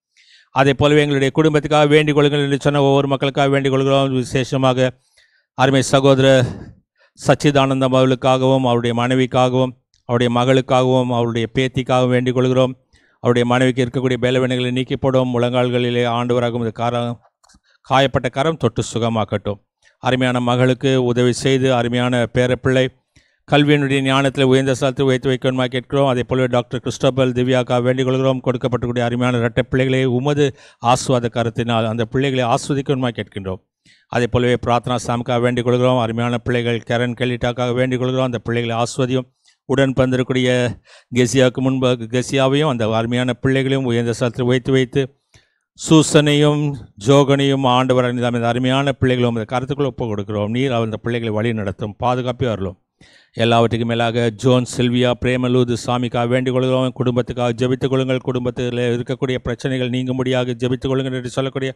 அதே போலவே எங்களுடைய குடும்பத்துக்காக வேண்டிக் கொள்ளுங்கள் என்று சொன்ன ஒவ்வொரு மக்களுக்காக வேண்டிக் கொள்கிறோம். விசேஷமாக அருமை சகோதரர் சச்சிதானந்தம் அவர்களுக்காகவும் அவருடைய மனைவிக்காகவும் அவருடைய மகளுக்காகவும் அவருடைய பேத்திக்காகவும் வேண்டிக் கொள்கிறோம். அவருடைய மனைவிக்கு இருக்கக்கூடிய பலவீனங்களை நீக்கி போடும். முழங்கால்களிலே ஆண்டவராகும் இந்த காயப்பட்ட கரம் தொட்டு சுகமாக்கட்டும். அருமையான மகளுக்கு உதவி செய்து அருமையான பேரப்பிள்ளை கல்வியினுடைய ஞானத்தில் உயர்ந்த ஸ்தலத்தில் வைத்து வைக்கணுமா கேட்கிறோம். அதே போலவே டாக்டர் கிறிஸ்டோபல் திவ்யாக்கா வேண்டிக் கொள்கிறோம். கொடுக்கப்பட்டக்கூடிய அருமையான இரட்டை பிள்ளைகளை உமது ஆசுவாத கருத்தினால் அந்த பிள்ளைகளை ஆஸ்வதிக்கணுமா கேட்கின்றோம். அதே போலவே பிரார்த்தனா சாமுக்காக வேண்டிக் கொள்கிறோம். அருமையான பிள்ளைகள் கரண் கெலிட்டாக்காக வேண்டிக் கொள்கிறோம். அந்த பிள்ளைகளை ஆஸ்வதியும். உடன் பந்திருக்கூடிய கெசியாவுக்கு முன்பாக கெசியாவையும் அந்த அருமையான பிள்ளைகளையும் உயர்ந்த ஸ்தலத்தில் வைத்து சூசனையும் ஜோகனையும் ஆண்டவர் அந்த அருமையான பிள்ளைகளும் அந்த கருத்துக்களை ஒப்புக் கொடுக்கிறோம். நீர் அந்த பிள்ளைகளை வழி நடத்தும், பாதுகாப்பே வரலும். எல்லாவற்றுக்கும் மேலாக ஜோன் சில்வியா பிரேமலூது சாமிக்காக வேண்டிக் கொள்கிறோம். குடும்பத்துக்காக ஜெபித்துக் கொள்ளுங்கள். குடும்பத்தில் இருக்கக்கூடிய பிரச்சனைகள் நீங்கும்படியாக ஜெபித்துக் கொள்ளுங்கள் என்று சொல்லக்கூடிய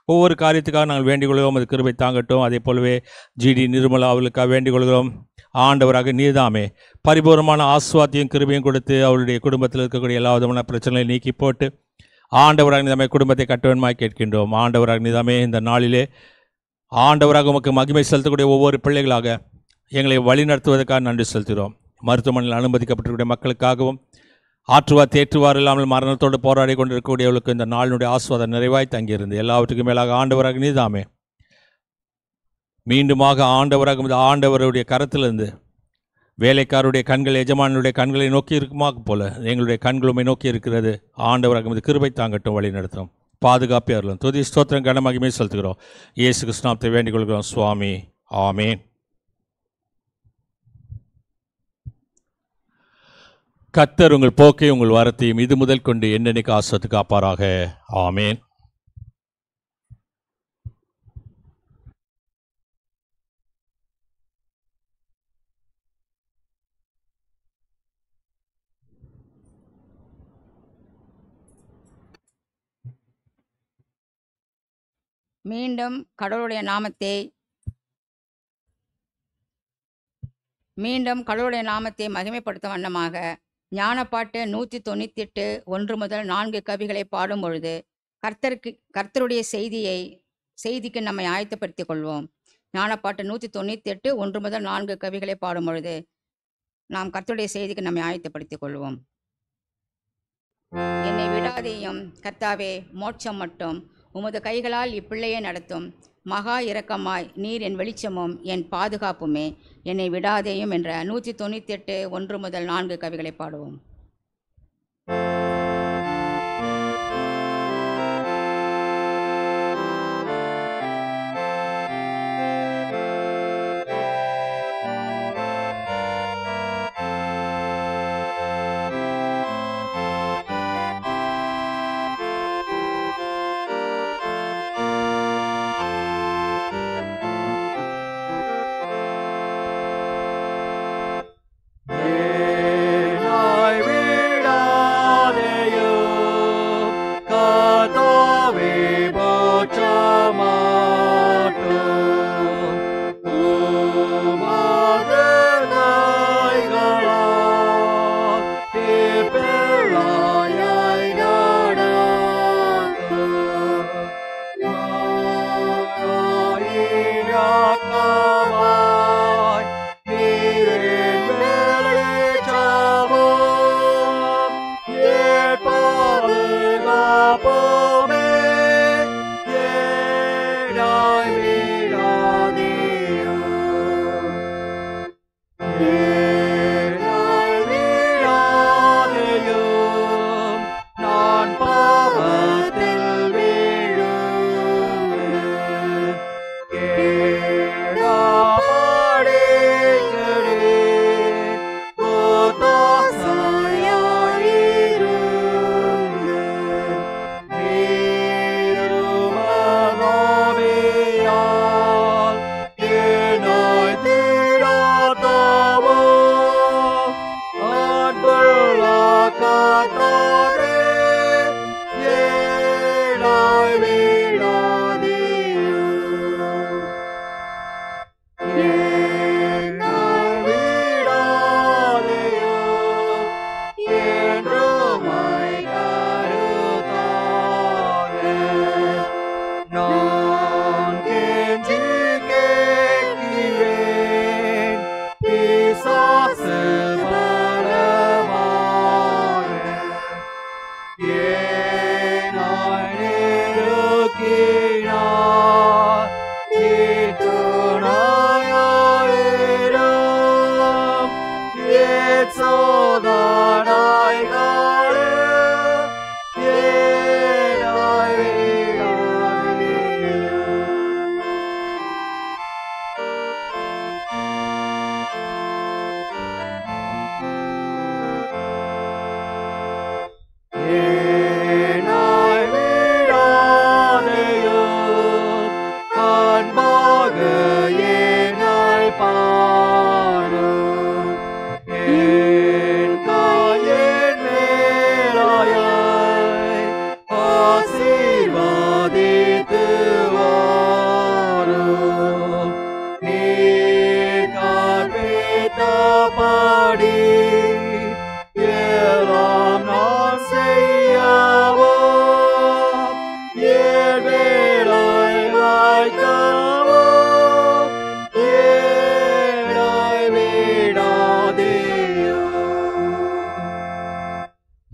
ஒவ்வொரு காரியத்துக்காக நாங்கள் வேண்டிக் கொள்கிறோம். அது கிருபை தாங்கட்டும். அதே போலவே ஜிடி நிர்மலா அவர்களுக்காக வேண்டிக் கொள்கிறோம். ஆண்டவராக நீர்தாமே பரிபூர்ணமான ஆஸ்வாத்தியும் கிருபையும் கொடுத்து அவருடைய குடும்பத்தில் இருக்கக்கூடிய எல்லா விதமான பிரச்சனைகளை நீக்கி போட்டு ஆண்டவராக நீதாமே குடும்பத்தை கட்டுவன்மாய் கேட்கின்றோம். ஆண்டவராக நீதாமே இந்த நாளிலே ஆண்டவராக உமக்கு மகிமை செலுத்தக்கூடிய ஒவ்வொரு பிள்ளைகளாக எங்களை வழிநடத்துவதற்காக நன்றி செலுத்துகிறோம். மருத்துவமனையில் அனுமதிக்கப்பட்டிருக்கிற மக்களுக்காகவும் ஆற்றுவார் தேற்றுவார் இல்லாமல் மரணத்தோடு போராடி கொண்டிருக்கக்கூடியவர்களுக்கு இந்த நாளினுடைய ஆஸ்வாதம் நிறைவாய் தங்கியிருந்து எல்லாவற்றுக்கும் மேலாக ஆண்டவராக நீதாமே மீண்டுமாக ஆண்டவருடைய கரத்திலிருந்து வேலைக்காரருடைய கண்கள் எஜமானுடைய கண்களை நோக்கி இருக்குமா போல எங்களுடைய கண்களுமை நோக்கி இருக்கிறது. ஆண்டவராக இந்த கிருபை தாங்கட்டும், வழி நடத்தும், பாதுகாப்பே அருளும். துதி ஸ்தோத்திரம் கன மகிமை செலுத்துகிறோம். இயேசு கிறிஸ்துவை வேண்டிக் கொள்கிறோம் சுவாமி. ஆமேன். கர்த்தர் உங்கள் போக்கை உங்கள் வரத்தையும் இது முதல் கொண்டு என்னென்னைக்கு ஆசத்து காப்பாராக. ஆமேன். மீண்டும் கடவுளுடைய நாமத்தை மகிமைப்படுத்தும் வண்ணமாக ஞானப்பாட்டு 198 1 முதல் 4 கவிகளை பாடும் பொழுது கர்த்தருடைய செய்திக்கு நம்மை ஆயத்தப்படுத்திக் கொள்வோம். ஞானப்பாட்டு 198 1 முதல் 4 கவிகளை பாடும் பொழுது நாம் கர்த்தருடைய செய்திக்கு நம்மை ஆயத்தப்படுத்திக் கொள்வோம். என்னை விடாதேயும் கர்த்தாவே, மோட்சம் மட்டும் உமது கைகளால் இப்பிள்ளையை நடத்தும். மகா இரக்கமாய் நீர் என் வெளிச்சமும் என் பாதுகாப்புமே, என்னை விடாதேயும் என்ற 198 1 முதல் 4 கவிகளை பாடுவோம். I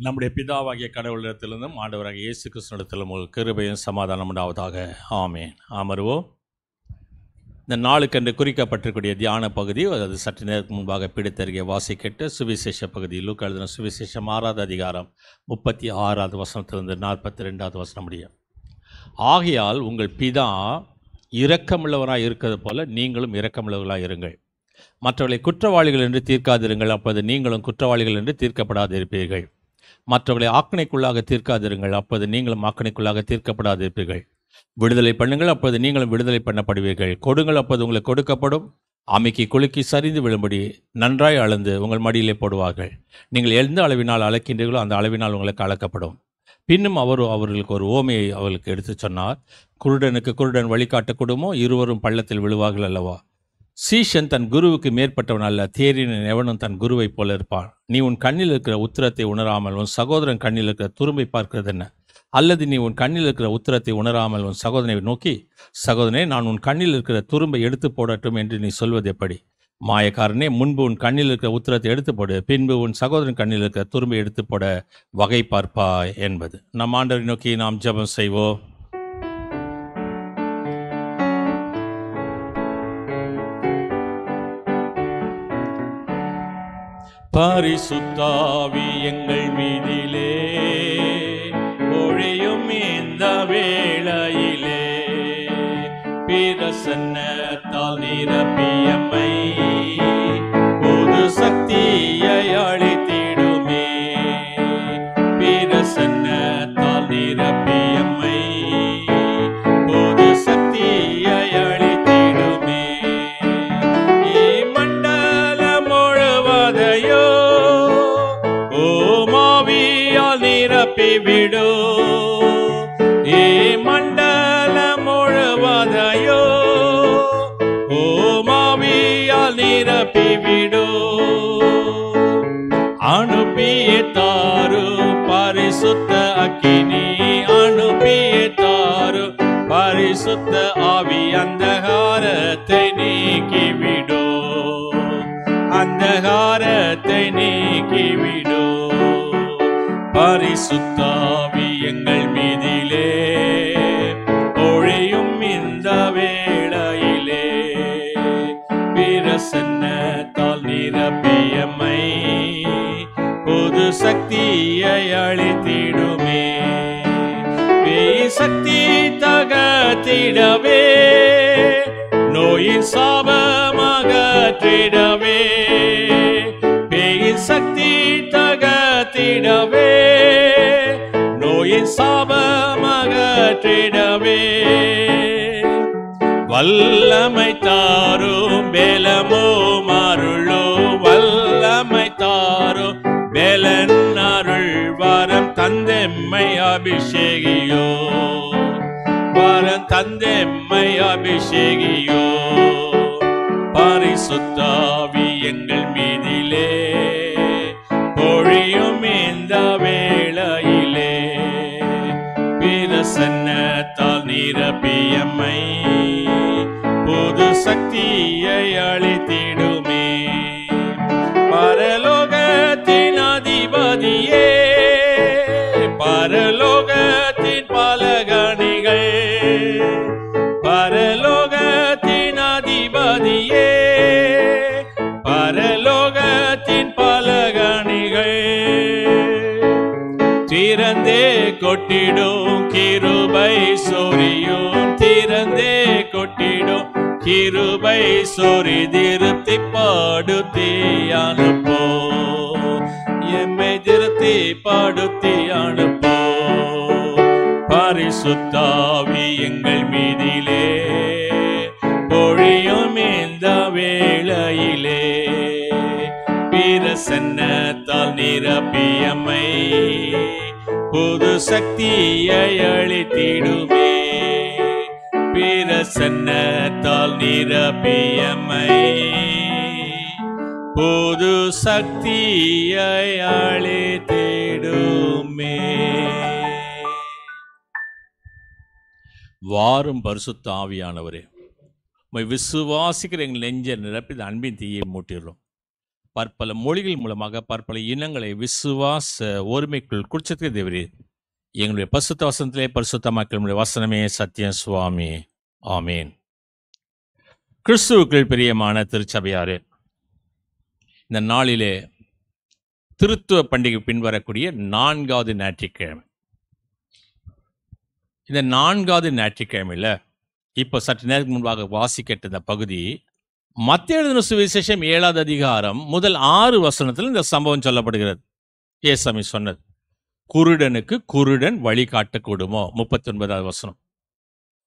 நம்முடைய பிதாவாகிய கடவுளிடத்திலிருந்தும் ஆண்டவராகிய இயேசு கிறிஸ்துவிடத்திலும் உங்களுக்கு கிருபையும் சமாதானம் உண்டாவதாக. ஆமென். அமர்வோம். இந்த நாளுக்கென்று குறிக்கப்பட்டிருக்கூடிய தியான பகுதி, அது சற்று நேரத்துக்கு முன்பாக பிடித்தருகே வாசிக்கட்டு சுவிசேஷ பகுதி, லூக்கா எழுதின சுவிசேஷம் 6வது அதிகாரம் 36வது வசனத்திலிருந்து 42வது வசனம் முடியும். ஆகையால் உங்கள் பிதா இரக்கமுள்ளவராக இருக்கிறது போல நீங்களும் இரக்கமுள்ளவர்களாக இருங்கள். மற்றவர்களை குற்றவாளிகள் என்று தீர்க்காதிருங்கள், அப்போது நீங்களும் குற்றவாளிகள் என்று தீர்க்கப்படாதிருப்பீர்கள். மற்றவர்களை ஆக்கணைக்குள்ளாக தீர்க்காதிருங்கள், அப்போது நீங்களும் ஆக்கணைக்குள்ளாக தீர்க்கப்படாதிருப்பீர்கள். விடுதலை பண்ணுங்கள், அப்போது நீங்களும் விடுதலை பண்ணப்படுவீர்கள். கொடுங்கள், அப்போது உங்களுக்கு கொடுக்கப்படும். அமுக்கி குலுக்கி சரிந்து விழும்படி நன்றாய் அளந்து உங்கள் மடியிலே போடுவார்கள். நீங்கள் எந்த அளவினால் அளக்கின்றீர்களோ அந்த அளவினால் உங்களுக்கு அளக்கப்படும். பின்னும் அவர்களுக்கு ஒரு ஓமையை அவர்களுக்கு எடுத்து சொன்னார். குருடனுக்கு குருடன் வழிகாட்டக்கூடுமோ? இருவரும் பள்ளத்தில் விழுவார்கள் அல்லவா? சீஷன் தன் குருவுக்கு மேற்பட்டவன் அல்ல, தேறினன் எவனும் தன் குருவை போல இருப்பான். நீ உன் கண்ணில் இருக்கிற உத்திரத்தை உணராமல் உன் சகோதரன் கண்ணில் இருக்கிற துரும்பை பார்க்கிறது என்ன? அல்லது நீ உன் கண்ணில் இருக்கிற உத்திரத்தை உணராமல் உன் சகோதரனை நோக்கி, சகோதரனே, நான் உன் கண்ணில் இருக்கிற துரும்பை எடுத்து போடட்டும் என்று நீ சொல்வது எப்படி? மாயக்காரனே, முன்பு உன் கண்ணில் இருக்கிற உத்திரத்தை எடுத்து போடு, பின்பு உன் சகோதரன் கண்ணில் இருக்கிற துரும்பை எடுத்து போட வகை பார்ப்பாய் என்பது. நம் ஆண்டவரை நோக்கி நாம் ஜெபம் செய்வோம். பரிசுத்தாவி எங்கள் மீதிலே ஒழியும் இந்த வேளையிலே, பிரசன்னத்தால் நிரப்பியம்மை புது சக்தியை அளித்திடுமே. பிரசன்னத்தால் நிரப்பியம்மை புது சக்தியை அளித்திடுமே. மண்டலம் முழுவதையோ ஓமாவியால் நிரப்பிவிடோ. மண்டலம் முழுவதையோ ஓமாவியால் நிரப்பிவிடோ. அனுப்பியே தாரு பரிசுத்த அக்கினி, அனுப்பியே தாரு பரிசுத்த ஆவி, அந்தகாரத்தை நீக்கிவிடோ, அந்தகாரத்தை நீக்கிவிடோ. பரிசுத்தாவி எங்கள் மீதிலே ஒழியும் இந்த வேளையிலே, பிரசன்னத்தால் நிரப்பியம்மை புது சக்தியை அளித்திடுமே. பேய் சக்தி தகத்திடவே, நோயின் சாபமகற்றிடவே. பேயின் சக்தி தகத்திடவே, நோயின் சாபமகற்றிடவே. வல்லமை தாரும் பெலமோ மருளோ, வல்லமை தாரும் பெலன் அருள் வரம் தந்தெம்மை அபிஷேகியோ, வரம் தந்தெம்மை அபிஷேகியோ. பரிசுத்தாவி எங்கள் மீதிலே பொழியும் இந்த வேளையிலே, பிரசன்னத்தால் நிரப்பியம்மை புது சக்தியை அளித்திடுமே. பரலோகத்தின் அதிபதியே, பரலோகத்தின் பலகணிகள், பரலோகத்தின் அதிபதியே, பரலோகத்தின் பலகணிகள். திறந்தே கொட்டிடும் கிருபை சொரியும், திறந்தே கொட்டிடும் கிருபை சொரி திருப்தி பாடுத்தி அனுப்போ, எம்மை திருப்தி பாடுத்தி அனுப்போ. பரிசுத்தாவி எங்கள் மீதிலே பொழியும் இந்த வேளையிலே, பிரசன்னத்தால் நிரப்பியம்மை புது சக்தியை அளித்திடுமே. பிரசன்னத்தால் நிரப்பியம்மை புது சக்தியை அளித்திடுமே. வாரும் பரிசுத்த ஆவியானவரே, உம்மை விசுவாசிக்கிற எங்கள் நெஞ்சை நிரப்பி அன்பின் தீயை மூட்டிடுறோம். பற்பல மொழிகள் மூலமாக பற்பல இனங்களை விசுவாச ஒருமைக்குள் குறிச்சதே தேவரே. எங்களுடைய பரிசுத்த வசனத்திலே பரிசுத்தமாக்கிய வசனமே சத்தியம் சுவாமி. ஆமீன். கிறிஸ்துவுக்குள் பிரியமான திருச்சபையாரே, இந்த நாளிலே திருத்துவ பண்டிகை பின்வரக்கூடிய 4வது ஞாயிற்றுக்கிழமை. இந்த 4வது ஞாயிற்றுக்கிழமையில் இப்போ சற்று நேரத்துக்கு முன்பாக வாசிக்கிட்ட இந்த பகுதி மத்தேயு எழுதின சுவிசேஷம் 7வது அதிகாரம் முதல் 6 வசனத்தில் இந்த சம்பவம் சொல்லப்படுகிறது. இயேசுசாமி சொன்னது, குருடனுக்கு குருடன் வழி காட்டக்கூடுமோ? 39வது வசனம்.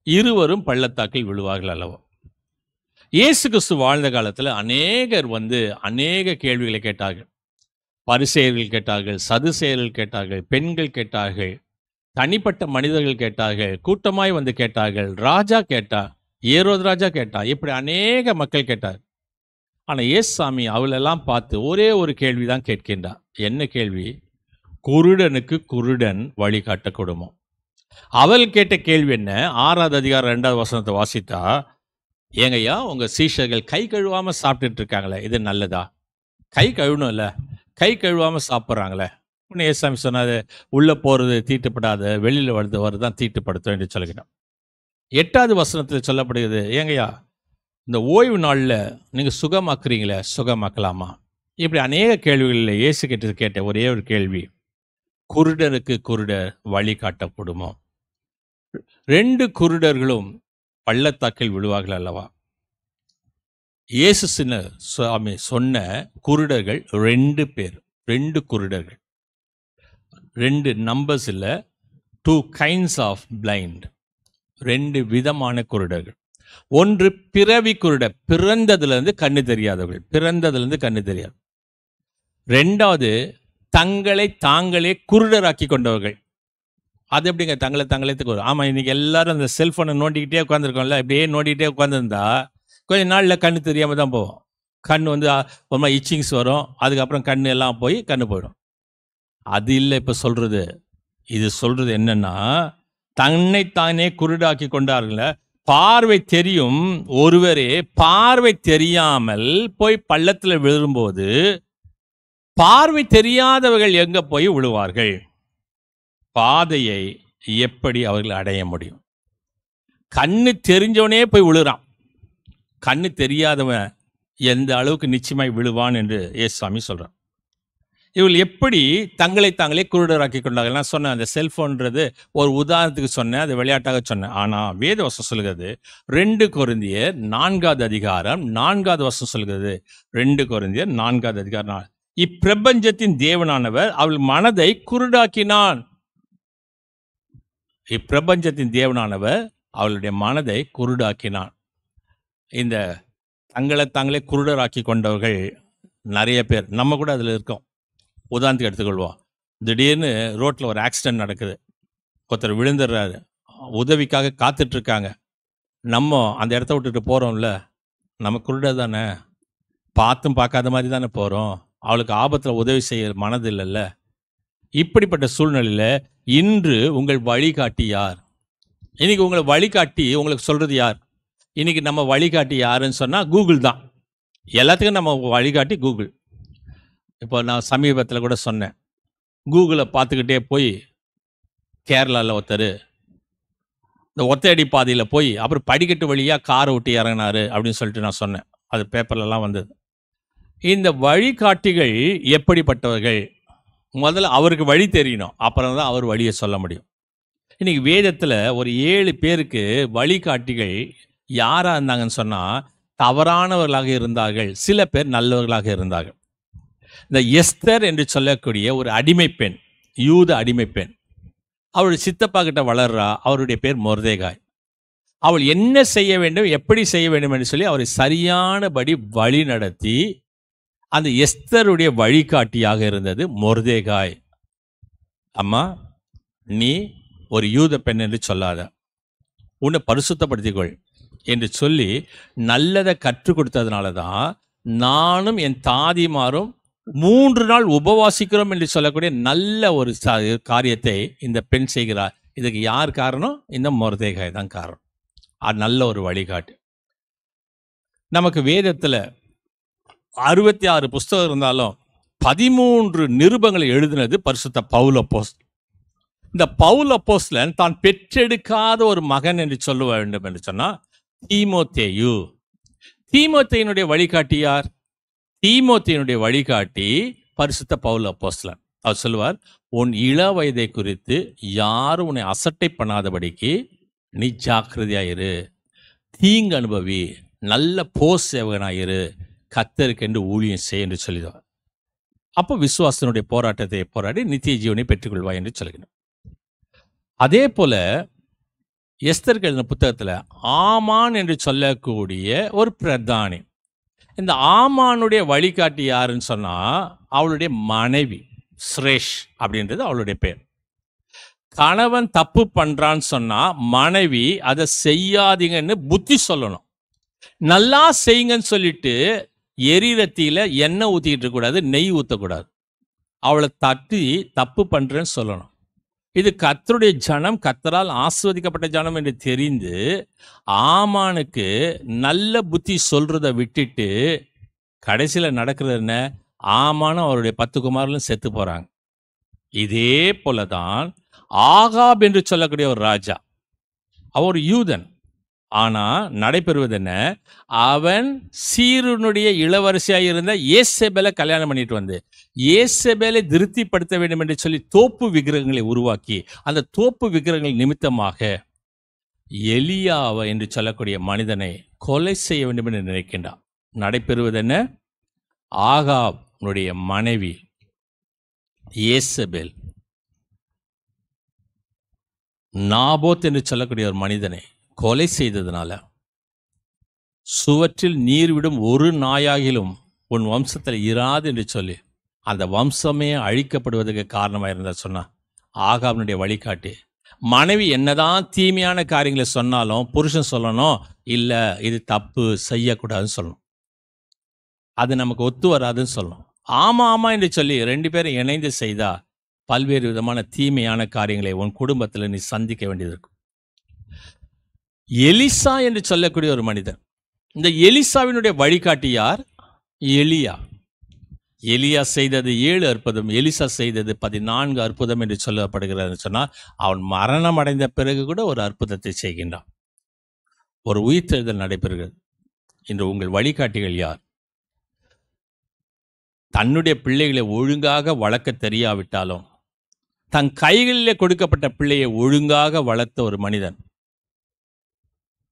இருவரும் பள்ளத்தாக்கில் விழுவார்கள் அல்லவோ. இயேசு கிறிஸ்து வாழ்ந்த காலத்தில் அநேகர் அநேக கேள்விகளை கேட்டார்கள். பரிசேயர்கள் கேட்டார்கள், சதுசேயர்கள் கேட்டார்கள், பெண்கள் கேட்டார்கள், தனிப்பட்ட மனிதர்கள் கேட்டார்கள், கூட்டமாய் வந்து கேட்டார்கள், ராஜா கேட்டா, ஏரோது ராஜா கேட்டா, இப்படி அநேக மக்கள் கேட்டார். ஆனால் இயேசுசாமி அவளெல்லாம் பார்த்து ஒரே ஒரு கேள்வி தான் கேட்கின்றார். என்ன கேள்வி? குருடனுக்கு குருடன் வழி காட்டக்கூடுமோ? அவள் கேட்ட கேள்வி என்ன? 6வது அதிகாரம் 2வது வசனத்தை வாசித்தா, ஏங்கய்யா உங்கள் சீஷர்கள் கை கழுவாமல் சாப்பிட்டுட்டு இருக்காங்களே, இது நல்லதா? கை கழுவணும் இல்லை, கை கழுவாமல் சாப்பிட்றாங்களே. உடனே இயேசுசாமி சொன்னாது, உள்ளே போகிறது தீட்டுப்படாத, வெளியில் வருது தான் தீட்டுப்படுத்தும் என்று சொல்லிக்கிட்டோம். 8வது வசனத்தில் சொல்லப்படுகிறது, ஏங்கய்யா இந்த ஓய்வு நாளில் நீங்கள் சுகமாக்குறீங்களே, சுகமாக்கலாமா? இப்படி அநேக கேள்விகளில் இயேசு கேட்ட ஒரே ஒரு கேள்வி, குருடருக்கு குருடர் வழி காட்டப்படுமோ? 2 குருடர்களும் பள்ளத்தாக்கில் விழுவார்கள் அல்லவா? இயேசு சுவாமி சொன்ன குருடர்கள் 2 பேர், 2 குருடர்கள், 2 நம்பர்ஸ் இல்லை, 2 கைண்ட்ஸ் ஆஃப் பிளைண்ட், 2 விதமான குருடர்கள். ஒன்று பிறவி குருடர், பிறந்ததுலேருந்து கண்ணு தெரியாதவர்கள், பிறந்ததுலேருந்து கண்ணு தெரியாது. 2வது தங்களை தாங்களே குருடராக்கி கொண்டவர்கள். அது எப்படிங்க தங்களை தாங்களே? ஆமாம், இன்னைக்கு எல்லாரும் அந்த செல்ஃபோனை நோண்டிக்கிட்டே உட்காந்துருக்கோம்ல, இப்படியே நோண்டிக்கிட்டே உட்காந்துருந்தா கொஞ்ச நாளில் கண்ணு தெரியாமல் தான் போவோம். கண் ஒரு மாதிரி இச்சிங்ஸ் வரும், அதுக்கப்புறம் கண் எல்லாம் போய் கண்ணு போயிடும். அது இல்லை இப்போ சொல்கிறது. இது சொல்கிறது என்னன்னா, தன்னைத்தானே குருடாக்கி கொண்டார்கள. பார்வை தெரியும் ஒருவரே பார்வை தெரியாமல் போய் பள்ளத்தில் விழும்போது பார்வை தெரியாதவர்கள் எங்க போய் விழுவார்கள்? பாதையை எப்படி அவர்கள் அடைய முடியும்? கண்ணு தெரிஞ்சவனே போய் விழுறான், கண்ணு தெரியாதவன் எந்த அளவுக்கு நிச்சயமாய் விழுவான் என்று இயேசுசாமி சொல்றான். இவர்கள் எப்படி தங்களை தாங்களே குருடராக்கி கொண்டார்கள்? நான் சொன்னேன், அந்த செல்ஃபோன்றது ஒரு உதாரணத்துக்கு சொன்னேன், அது விளையாட்டாக சொன்னேன். ஆனால் வேதவசனம் சொல்கிறது, 2 கொரிந்தியர் 4வது அதிகாரம் 4வது வசனம் சொல்கிறது. 2 கொரிந்தியர் 4வது அதிகாரம், இப்பிரபஞ்சத்தின் தேவனானவர் அவள் மனதை குருடாக்கினான். இப்பிரபஞ்சத்தின் தேவனானவர் அவளுடைய மனதை குருடாக்கினான். இந்த தங்களை தாங்களே குருடராக்கி கொண்டவர்கள் நிறைய பேர், நம்ம கூட அதில் இருக்கோம். உதாரணத்துக்கு எடுத்துக்கொள்வோம், திடீர்னு ரோட்டில் ஒரு ஆக்சிடென்ட் நடக்குது, ஒருத்தர் விழுந்துடுறாரு, உதவிக்காக காத்துட்ருக்காங்க. நம்ம அந்த இடத்த விட்டுட்டு போகிறோம்ல, நம்ம குருடர் தானே, பார்த்தும் பார்க்காத மாதிரி தானே போகிறோம். அவளுக்கு ஆபத்தில் உதவி செய்ய மனது இல்லைல்ல. இப்படிப்பட்ட சூழ்நிலையில் இன்று உங்கள் வழிகாட்டி யார்? இன்றைக்கி உங்களை வழிகாட்டி உங்களுக்கு சொல்கிறது யார்? இன்றைக்கி நம்ம வழிகாட்டி யாருன்னு சொன்னால் கூகுள் தான். எல்லாத்துக்கும் நம்ம வழிகாட்டி கூகுள். இப்போ நான் சமீபத்தில் கூட சொன்னேன், கூகுளை பார்த்துக்கிட்டே போய் கேரளாவில் ஒருத்தர் இந்த ஒத்தையடி பாதையில் போய் அப்புறம் படிக்கட்டு வழியாக காரை விட்டு இறங்கினாரு அப்படின்னு சொல்லிட்டு நான் சொன்னேன். அது பேப்பர்லலாம் வந்தது. இந்த வழிகாட்டிகள் எப்படிப்பட்டவர்கள்? முதல்ல அவருக்கு வழி தெரியணும், அப்புறம் தான் அவர் வழியை சொல்ல முடியும். இன்றைக்கி வேதத்தில் ஒரு 7 பேருக்கு வழிகாட்டிகள் யாராக இருந்தாங்கன்னு சொன்னால் தவறானவர்களாக இருந்தார்கள், சில பேர் நல்லவர்களாக இருந்தார்கள். இந்த எஸ்தர் என்று சொல்லக்கூடிய ஒரு அடிமை பெண், யூத அடிமை பெண், அவருடைய சித்தப்பா கிட்ட வளர்றா. அவருடைய பேர் மொர்தேகாய். அவள் என்ன செய்ய வேண்டும், எப்படி செய்ய வேண்டும் என்று சொல்லி அவரை சரியானபடி வழி நடத்தி அந்த எஸ்தருடைய வழிகாட்டியாக இருந்தது மொர்தேகாய். அம்மா, நீ ஒரு யூத பெண் என்று சொல்லாத, உன்னை பரிசுத்தப்படுத்திக்கொள் என்று சொல்லி நல்லதை கற்றுக் கொடுத்ததுனால தான் நானும் என் தாதிமாரும் 3 நாள் உபவாசிக்கிறோம் என்று சொல்லக்கூடிய நல்ல ஒரு காரியத்தை இந்த பெண் செய்கிறார். இதுக்கு யார் காரணம்? இந்த மொர்தேகாய் தான் காரணம். அது நல்ல ஒரு வழிகாட்டு. நமக்கு வேதத்தில் 66 புஸ்தகம் இருந்தாலும் 13 நிருபங்களை எழுதினது பரிசுத்த பவுல் அப்போஸ்தலன். இந்த பவுல் அப்போஸ்தலன் தான் பெற்றெடுக்காத ஒரு மகன் என்று சொல்ல வேண்டும் என்று சொன்னா தீமோத்தேயு. தீமோத்தேயுனுடைய வழிகாட்டி யார்? தீமோத்தேயுனுடைய வழிகாட்டி பரிசுத்த பவுல் அப்போஸ்தலன். அவர் சொல்லுவார், உன் இள வயதை குறித்து யாரும் உன்னை அசட்டை பண்ணாதபடிக்கு நீ ஜாக்கிரதையாயிரு, தீங்கு அனுபவி, நல்ல போஸ் சேவகனாயிரு, கர்த்தருக்கென்று ஊழியம் செய் என்று சொல்லிடுவார். அப்போ விசுவாசனுடைய போராட்டத்தை போராடி நித்திய ஜீவனை பெற்றுக்கொள்வாய் என்று சொல்கிறார். அதே போல எஸ்தர் எழுதின புத்தகத்துல ஆமான் என்று சொல்லக்கூடிய ஒரு பிரதானி, இந்த ஆமானுடைய வழிகாட்டி யாருன்னு சொன்னா அவளுடைய மனைவி ஸ்ரேஷ் அப்படின்றது அவளுடைய பேர். கணவன் தப்பு பண்றான்னு சொன்னா மனைவி அதை செய்யாதீங்கன்னு புத்தி சொல்லணும். நல்லா செய்யுங்கன்னு சொல்லிட்டு எரிரத்தியில எண்ணெய் ஊத்திக்கிட்டு இருக்கக்கூடாது, நெய் ஊற்றக்கூடாது. அவளை தட்டி தப்பு பண்றேன்னு சொல்லணும். இது கர்த்தருடைய ஜனம், கர்த்தரால் ஆசீர்வதிக்கப்பட்ட ஜனம் என்று தெரிந்து ஆமானுக்கு நல்ல புத்தி சொல்றதை விட்டுட்டு கடைசியில் நடக்கிறது என்ன? ஆமானும் அவருடைய 10 குமாரர்களும் செத்து போறாங்க. இதே போலதான் ஆகாப் என்று சொல்லக்கூடிய ஒரு ராஜா, அவர் யூதன். ஆனா நடைபெறுவது என்ன? அவன் சீருனுடைய இளவரசியாக இருந்த ஏசபேலை கல்யாணம் பண்ணிட்டு வந்து ஏசபேலை திருப்திப்படுத்த வேண்டும் என்று சொல்லி தோப்பு விக்கிரகங்களை உருவாக்கி அந்த தோப்பு விக்கிரகங்கள் நிமித்தமாக எலியாவை என்று சொல்லக்கூடிய மனிதனை கொலை செய்ய வேண்டும் என்று நினைக்கின்றான். நடைபெறுவது என்ன? ஆகாபுடைய மனைவி ஏசபேல் நாபோத் என்று சொல்லக்கூடிய ஒரு மனிதனை கொலை செய்ததுனால, சுவற்றில் நீர் விடும் ஒரு நாயாகிலும் உன் வம்சத்தில் இராது என்று சொல்லி அந்த வம்சமே அழிக்கப்படுவதற்கு காரணமாக இருந்தால் சொன்னா ஆகாபனுடைய வழிகாட்டி. மனைவி என்னதான் தீமையான காரியங்களை சொன்னாலும் புருஷன் சொல்லணும், இல்லை இது தப்பு, செய்யக்கூடாதுன்னு சொல்லணும். அது நமக்கு ஒத்து வராதுன்னு சொல்லணும். ஆமா ஆமா என்று சொல்லி 2 பேரும் இணைந்து செய்தா பல்வேறு விதமான தீமையான காரியங்களை உன் குடும்பத்தில் நீ சந்திக்க வேண்டியது இருக்கும். எலிசா என்று சொல்லக்கூடிய ஒரு மனிதன், இந்த எலிசாவினுடைய வழிகாட்டி யார்? எலியா. எலியா செய்தது 7 அற்புதம், எலிசா செய்தது 14 அற்புதம் என்று சொல்லப்படுகிறது. சொன்னால் அவன் மரணம் அடைந்த பிறகு கூட ஒரு அற்புதத்தை செய்கின்றான். ஒரு உயிர்த்தெழுதல் நடைபெறுகிறது. இன்று உங்கள் வழிகாட்டிகள் யார்? தன்னுடைய பிள்ளைகளை ஒழுங்காக வளர்க்க தெரியாவிட்டாலும் தன் கைகளிலே கொடுக்கப்பட்ட பிள்ளையை ஒழுங்காக வளர்த்த ஒரு மனிதன்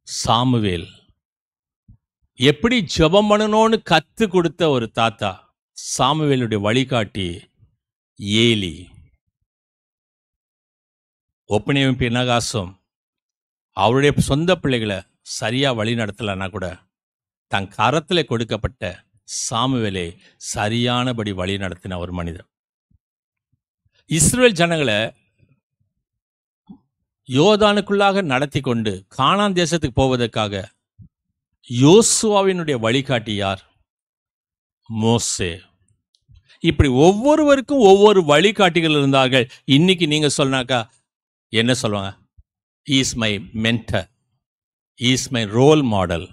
சாமுவேல். எப்படி ஜெபம் பண்ணணும்னு கத்து கொடுத்த ஒரு தாத்தா சாமுவேலுடைய வழிகாட்டி ஏலி. ஒப்பனையும் பினகாசும் அவருடைய சொந்த பிள்ளைகளை சரியா வழி நடத்தலைன்னா கூட தன் கரத்தில் கொடுக்கப்பட்ட சாமுவேலை சரியானபடி வழி நடத்தின ஒரு மனிதன். இஸ்ரவேல் ஜனங்களை யோர்தானுக்குள்ளாக நடத்தி கொண்டு கானான் தேசத்துக்கு போவதற்காக யோசுவாவினுடைய வழிகாட்டி யார்? மோசே. இப்படி ஒவ்வொருவருக்கும் ஒவ்வொரு வழிகாட்டிகள் இருந்தார்கள். இன்னைக்கு நீங்க சொன்னாக்கா என்ன சொல்லுவாங்க? Is my mentor, is my role model,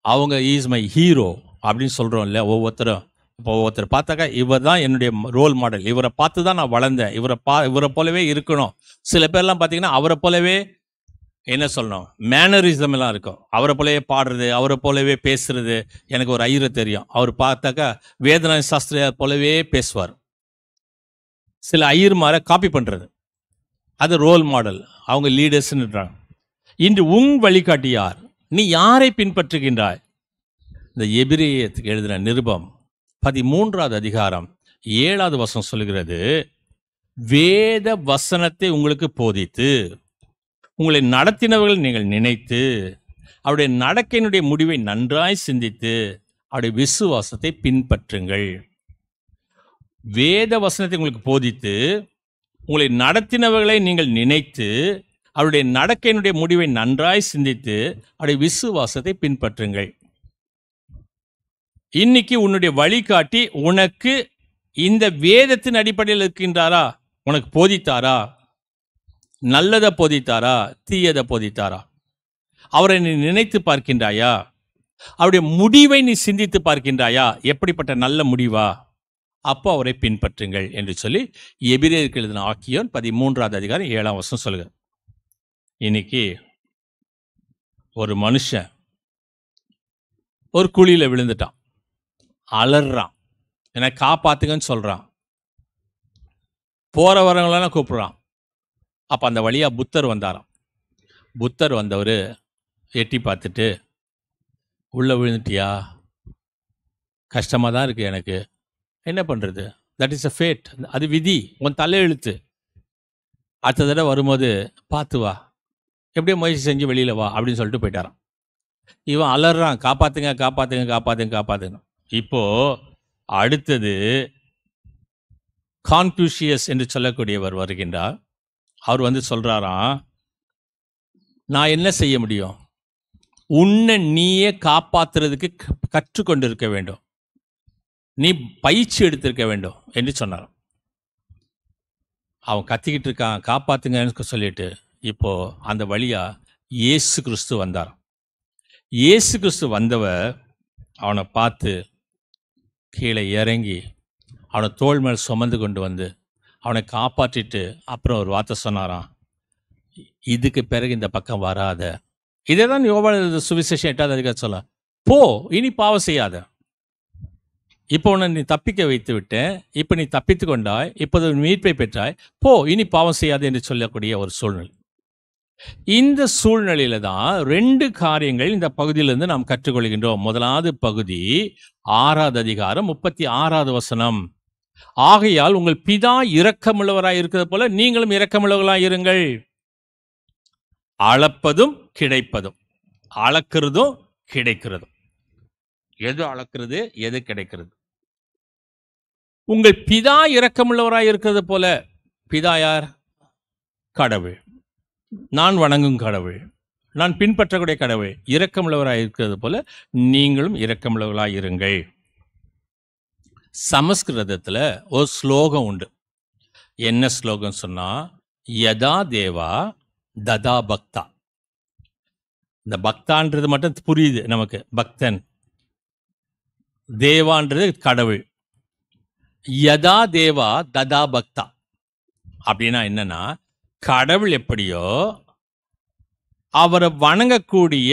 அவங்க இஸ் மை ஹீரோ அப்படின்னு சொல்றோம் இல்ல. ஒவ்வொருத்தரும் இப்போ ஒருத்தர் பார்த்தாக்கா இவர் தான் என்னுடைய ரோல் மாடல், இவரை பார்த்து தான் நான் வளர்ந்தேன், இவரை போலவே இருக்கணும். சில பேர்லாம் பார்த்தீங்கன்னா அவரை போலவே என்ன சொல்லணும், மேனரிசம் எல்லாம் இருக்கும். அவரை போலவே பாடுறது, அவரை போலவே பேசுறது. எனக்கு ஒரு ஐயரை தெரியும், அவர் பார்த்தாக்கா வேதனா சாஸ்திரியார் போலவே பேசுவார். சில ஐயர்மாரை காப்பி பண்ணுறது, அது ரோல் மாடல், அவங்க லீடர்ஸ்ன்றாங்க. இன்று உன் வழிகாட்டி யார்? நீ யாரை பின்பற்றுகின்றாய்? இந்த எபிரேயத்துக்கு எழுதின நிருபம் 13வது அதிகாரம் 7வது வசனம் சொல்கிறது, வேத வசனத்தை உங்களுக்கு போதித்து உங்களை நடத்தினவர்கள் நீங்கள் நினைத்து அவருடைய நடக்கையினுடைய முடிவை நன்றாய் சிந்தித்து அவருடைய விசுவாசத்தை பின்பற்றுங்கள். வேத வசனத்தை உங்களுக்கு போதித்து உங்களை நடத்தினவர்களை நீங்கள் நினைத்து அவருடைய நடக்கையினுடைய முடிவை நன்றாய் சிந்தித்து அவருடைய விசுவாசத்தை பின்பற்றுங்கள். இன்னைக்கு உன்னுடைய வழிகாட்டி உனக்கு இந்த வேதத்தின் அடிப்படையில் இருக்கின்றாரா? உனக்கு போதித்தாரா? நல்லதை போதித்தாரா? தீயதை போதித்தாரா? அவரை நீ நினைத்து பார்க்கின்றாயா? அவருடைய முடிவை நீ சிந்தித்து பார்க்கின்றாயா? எப்படிப்பட்ட நல்ல முடிவா? அப்போ அவரை பின்பற்றுங்கள் என்று சொல்லி எபிரேயருக்கு எழுதின ஆக்கியோன் 13வது அதிகாரம் 7ஆம் வசனம் சொல்லுங்க. இன்னைக்கு ஒரு மனுஷன் ஒரு குழியில விழுந்துட்டான், அலறான், என்னை காப்பாத்துங்கன்னு சொல்றான், போற வரவங்களெல்லாம் கூப்பிடுறான். அப்ப அந்த வழியா புத்தர் வந்தாராம். புத்தர் வந்தவர் எட்டி பார்த்துட்டு, உள்ள விழுந்துட்டியா? கஷ்டமா தான் இருக்கு, எனக்கு என்ன பண்றது? தட் இஸ் அ ஃபேட், அது விதி, உன் தலையெழுத்து. அடுத்த தடவை வரும்போது பார்த்து வா, எப்படியோ முயற்சி செஞ்சு வெளியில வா அப்படின்னு சொல்லிட்டு போயிட்டாரான். இவன் அலறான், காப்பாத்துங்க காப்பாத்துங்க காப்பாத்துங்க காப்பாத்துங்க. இப்போ அடுத்தது கான்ஃபியூஷியஸ் என்று சொல்லக்கூடியவர் வருகின்றார். அவர் வந்து சொல்றாராம், நான் என்ன செய்ய முடியும்? உன்னை நீயே காப்பாத்துறதுக்கு கற்றுக்கொண்டு இருக்க வேண்டும், நீ பயிற்சி எடுத்திருக்க வேண்டும் என்று சொன்னாராம். அவன் கத்திக்கிட்டு இருக்கான், காப்பாத்துங்கன்னு சொல்லிட்டு. இப்போ அந்த வழியா இயேசு கிறிஸ்து வந்தார். இயேசு கிறிஸ்து வந்தவர் அவனை பார்த்து கீழே இறங்கி அவனை தோள் மேல் சுமந்து கொண்டு வந்து அவனை காப்பாற்றிட்டு அப்புறம் ஒரு வார்த்தை சொன்னாராம், இதுக்கு பிறகு இந்த பக்கம் வராத. இதே தான் யோவான் சுவிசேஷம் 8வது அதிகாரம் சொல்ல, போ இனி பாவம் செய்யாத. இப்போ உன்னை நீ தப்பிக்க வைத்து விட்டேன், இப்போ நீ தப்பித்து கொண்டாய், இப்போது மீட்பை பெற்றாய், போ இனி பாவம் செய்யாது என்று சொல்லக்கூடிய ஒரு சூழ்நிலை. இந்த சூழ்நிலையில தான் 2 காரியங்கள் இந்த பகுதியிலிருந்து நாம் கற்றுக்கொள்கின்றோம். முதலாவது பகுதி 6வது அதிகாரம் 36வது வசனம். ஆகையால் உங்கள் பிதா இரக்கமுள்ளவராய் இருக்கிறது போல நீங்களும் இரக்கமுள்ளவர்களாய் இருங்கள். அளப்பதும் கிடைப்பதும், அளக்கிறதும் கிடைக்கிறதும். எது அளக்கிறது, எது கிடைக்கிறது? உங்கள் பிதா இரக்கமுள்ளவராய் இருக்கிறது போல. பிதா யார்? கடவுள், நான் வணங்கும் கடவுள், நான் பின்பற்றக்கூடிய கடவுள். இரக்கமுள்ளவராய் இருக்கிறது போல நீங்களும் இரக்கமுள்ளவர்களாய் இருங்கள். சமஸ்கிருதத்துல ஒரு ஸ்லோகம் உண்டு. என்ன ஸ்லோகம் சொன்னா, யதா தேவா ததா பக்தா. இந்த பக்தான்றது மட்டும் புரியுது நமக்கு, பக்தன். தேவான்றது கடவுள். யதா தேவா ததா பக்தா அப்படின்னா என்னன்னா, கடவுள் எப்படியோ அவரை வணங்கக்கூடிய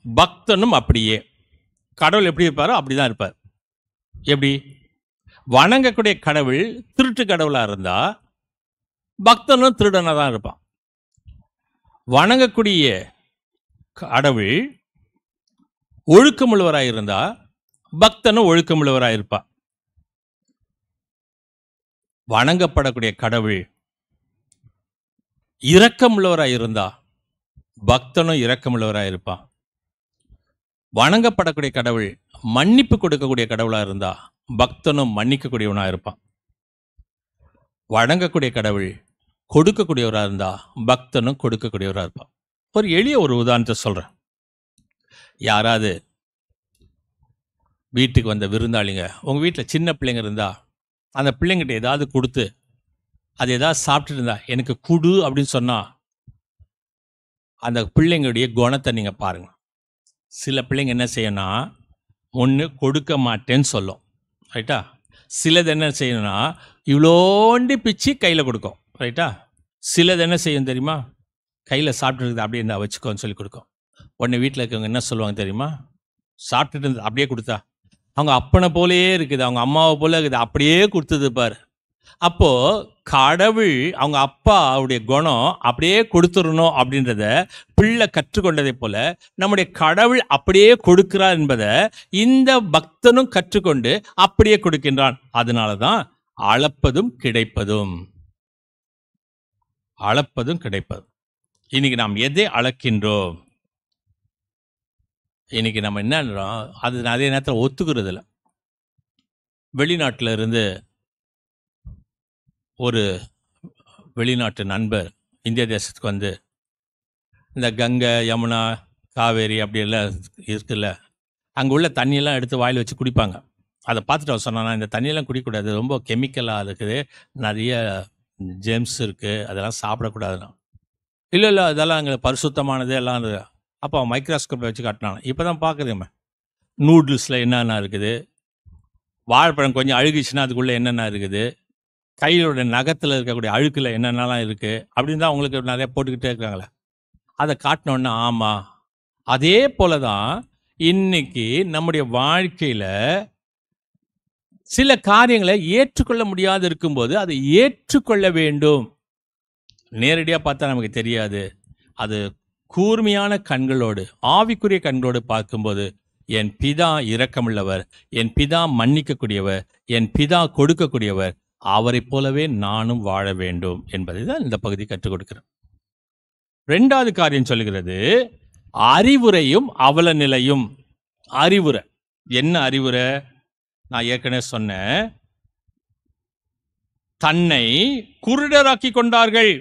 பக்தனும் அப்படியே. கடவுள் எப்படி இருப்பாரோ அப்படிதான் இருப்பார். எப்படி? வணங்கக்கூடிய கடவுள் திருட்டு கடவுளா இருந்தா பக்தனும் திருடனா தான் இருப்பான். வணங்கக்கூடிய கடவுள் ஒழுக்கமுள்ளவராக இருந்தா பக்தனும் ஒழுக்கமுள்ளவராக இருப்பான். வணங்கப்படக்கூடிய கடவுள் இரக்கமுள்ளவராக இருந்தா பக்தனும் இரக்கமுள்ளவராக இருப்பான். வணங்கப்படக்கூடிய கடவுள் மன்னிப்பு கொடுக்கக்கூடிய கடவுளா இருந்தா பக்தனும் மன்னிக்கக்கூடியவனா இருப்பான். வணங்கக்கூடிய கடவுள் கொடுக்கக்கூடியவராக இருந்தா பக்தனும் கொடுக்கக்கூடியவராக இருப்பான். ஒரு எளிய ஒரு உதாரணத்தை சொல்றேன். யாராவது வீட்டுக்கு வந்த விருந்தாளிங்க, உங்க வீட்டில் சின்ன பிள்ளைங்க இருந்தா அந்த பிள்ளைங்கிட்ட ஏதாவது கொடுத்து அது ஏதாவது சாப்பிட்டு இருந்தா எனக்கு குடு அப்படின்னு சொன்னா அந்த பிள்ளைங்களுடைய குணத்தை நீங்க பாருங்க. சில பிள்ளைங்க என்ன செய்யணும்னா, ஒன்று கொடுக்க மாட்டேன்னு சொல்லும், ரைட்டா? சிலது என்ன செய்யணும்னா இவ்வளோண்டி பிச்சு கையில் கொடுக்கும், ரைட்டா? சிலது என்ன செய்யும் தெரியுமா, கையில் சாப்பிட்டு இருக்குது அப்படியே இருந்தா வச்சுக்கோன்னு சொல்லி கொடுக்கும். உடனே வீட்டில் இருக்கவங்க என்ன சொல்லுவாங்க தெரியுமா, சாப்பிட்டுட்டு இருந்து அப்படியே கொடுத்தா அவங்க அப்பனை போலேயே இருக்குது, அவங்க அம்மாவை போல இருக்குது, அப்படியே கொடுத்தது பாரு. அப்போ கடவுள் அவங்க அப்பா அவருடைய குணம் அப்படியே கொடுத்துடணும் அப்படின்றத பிள்ளை கற்றுக்கொண்டதை போல நம்முடைய கடவுள் அப்படியே கொடுக்கிறார் என்பதை இந்த பக்தனும் கற்றுக்கொண்டு அப்படியே கொடுக்கின்றான். அதனாலதான் அளப்பதும் கிடைப்பதும், அளப்பதும் கிடைப்பதும். இன்னைக்கு நாம் எதை அளக்கின்றோம்? இன்னைக்கு நம்ம என்ன, அது அதே நேரத்தில் ஒத்துக்கிறது இல்லை. வெளிநாட்டில் இருந்து ஒரு வெளிநாட்டு நண்பர் இந்திய தேசத்துக்கு வந்து இந்த கங்கை, யமுனா, காவேரி அப்படியெல்லாம் இருக்குல்ல, அங்கே உள்ள தண்ணியெல்லாம் எடுத்து வாயில் வச்சு குடிப்பாங்க. அதை பார்த்துட்டு அவர் சொன்னான்னா, இந்த தண்ணியெல்லாம் குடிக்கக்கூடாது, ரொம்ப கெமிக்கலாக இருக்குது, நிறைய ஜெம்ஸ் இருக்குது, அதெல்லாம் சாப்பிடக்கூடாதுன்னா. இல்லை அதெல்லாம் அங்கே பரிசுத்தமானது எல்லாம். அப்போ அவன் மைக்ரோஸ்கோப்பை வச்சு காட்டினான். இப்போ தான் பார்க்குறேன், நூடுல்ஸில் என்னென்ன இருக்குது, வாழைப்பழம் கொஞ்சம் அழுகிச்சுன்னா அதுக்குள்ளே என்னென்ன இருக்குது, கையோட நகத்தில் இருக்கக்கூடிய அழுக்கில் என்னென்னலாம் இருக்குது அப்படின்னு தான் அவங்களுக்கு நிறைய போட்டுக்கிட்டே இருக்காங்களே. அதை காட்டினோன்னா ஆமாம், அதே போல தான் இன்னைக்கு நம்முடைய வாழ்க்கையில் சில காரியங்களை ஏற்றுக்கொள்ள முடியாது இருக்கும்போது அதை ஏற்றுக்கொள்ள வேண்டும். நேரடியாக பார்த்தா நமக்கு தெரியாது. அது கூர்மையான கண்களோடு, ஆவிக்குரிய கண்களோடு பார்க்கும்போது என் பிதா இரக்கமுள்ளவர், என் பிதா மன்னிக்கக்கூடியவர், என் பிதா கொடுக்கக்கூடியவர், அவரை போலவே நானும் வாழ வேண்டும் என்பதை தான் இந்த பகுதி கற்றுக் கொடுக்கிறேன். 2வது காரியம் சொல்லுகிறது அறிவுரையும் அவல நிலையும். அறிவுரை என்ன? அறிவுரை நான் ஏற்கனவே சொன்னேன், தன்னை குருடராக்கி கொண்டார்கள்.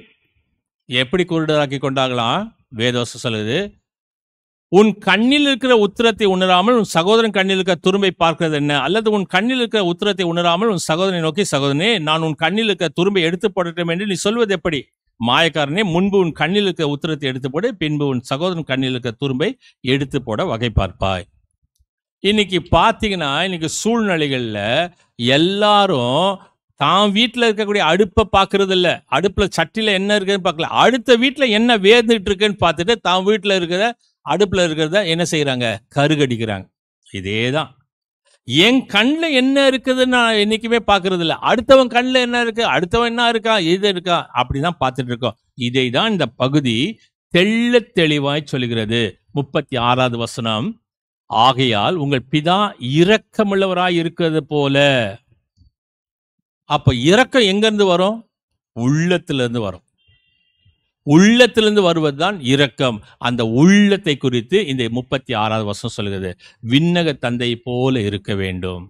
எப்படி குருடராக்கி கொண்டார்களாம்? வேதவசம் சொல்லுது, உன் கண்ணில் இருக்கிற உத்திரத்தை உணராமல் உன் சகோதரன் கண்ணில் இருக்கிற துரும்பை பார்க்கிறது என்ன? அல்லது உன் கண்ணில் இருக்கிற உத்திரத்தை உணராமல் உன் சகோதரனை நோக்கி, சகோதரனே நான் உன் கண்ணில் இருக்கிற துரும்பை எடுத்து போடட்டும் என்று நீ சொல்வது எப்படி? மாயக்காரனே, முன்பு உன் கண்ணில் இருக்கிற உத்திரத்தை எடுத்து போடு, பின்பு உன் சகோதரன் கண்ணில் இருக்கிற துரும்பை எடுத்து போட வகை பார்ப்பாய். இன்னைக்கு பார்த்தீங்கன்னா இன்னைக்கு சூழ்நிலைகள்ல எல்லாரும் தான் வீட்டில் இருக்கக்கூடிய அடுப்பை பார்க்கறது இல்லை, அடுப்பில் சட்டியில் என்ன இருக்குன்னு பார்க்கல, அடுத்த வீட்டில் என்ன வேந்துட்டு இருக்குன்னு பார்த்துட்டு தான் வீட்டில் இருக்கிற அடுப்பில் இருக்கிறத என்ன செய்கிறாங்க? கருகடிக்கிறாங்க. இதே தான் என் கண்ணில் என்ன இருக்குதுன்னு நான் என்றைக்குமே பார்க்கறது இல்லை, அடுத்தவன் கண்ணில் என்ன இருக்கு, அடுத்தவன் என்ன இருக்கா, இது இருக்கா, அப்படிதான் பார்த்துட்டு இருக்கோம். இதை தான் இந்த பகுதி தெள்ள தெளிவாய் சொல்லுகிறது. 36வது வசனம், ஆகையால் உங்கள் பிதா இரக்கமுள்ளவராய் இருக்கிறது போல. அப்ப இரக்கம் எங்கிருந்து வரும்? உள்ளத்திலிருந்து வரும். உள்ளத்திலிருந்து வருவதுதான் இரக்கம். அந்த உள்ளத்தை குறித்து இந்த 36வது வசனம் சொல்கிறது, விண்ணக தந்தை போல இருக்க வேண்டும்.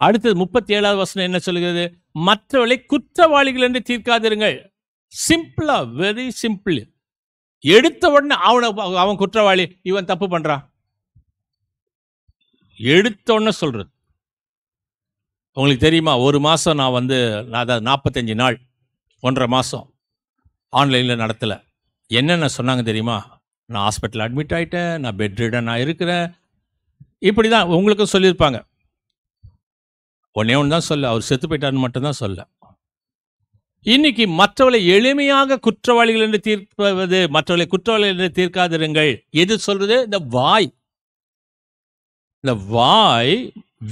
அடுத்தது 37வது வசனம் என்ன சொல்கிறது? மற்றவர்களை குற்றவாளிகள் என்று தீர்க்காதிருங்கள். சிம்பிளா, வெரி சிம்பிள். எடுத்த உடனே அவன் குற்றவாளி, இவன் தப்பு பண்றான், எடுத்த உடனே சொல்றது. உங்களுக்கு தெரியுமா, ஒரு மாசம் நான் 45 நாள் 1.5 மாசம் ஆன்லைனில் நடத்தலை. என்னென்ன சொன்னாங்க தெரியுமா? நான் ஹாஸ்பிட்டல் அட்மிட் ஆகிட்டேன், நான் பெட் ரிடன் இருக்கிறேன், இப்படி தான் உங்களுக்கும் சொல்லியிருப்பாங்க. ஒன்னே ஒன்று தான் சொல்ல, அவர் செத்து போயிட்டாருன்னு மட்டும்தான் சொல்ல. இன்னைக்கு மற்றவர்களை எளிமையாக குற்றவாளிகள் என்று தீர்ப்பது, மற்றவர்களை குற்றவாளிகள் என்று தீர்க்காதிருங்கள். எது சொல்றது? இந்த வாய். இந்த வாய்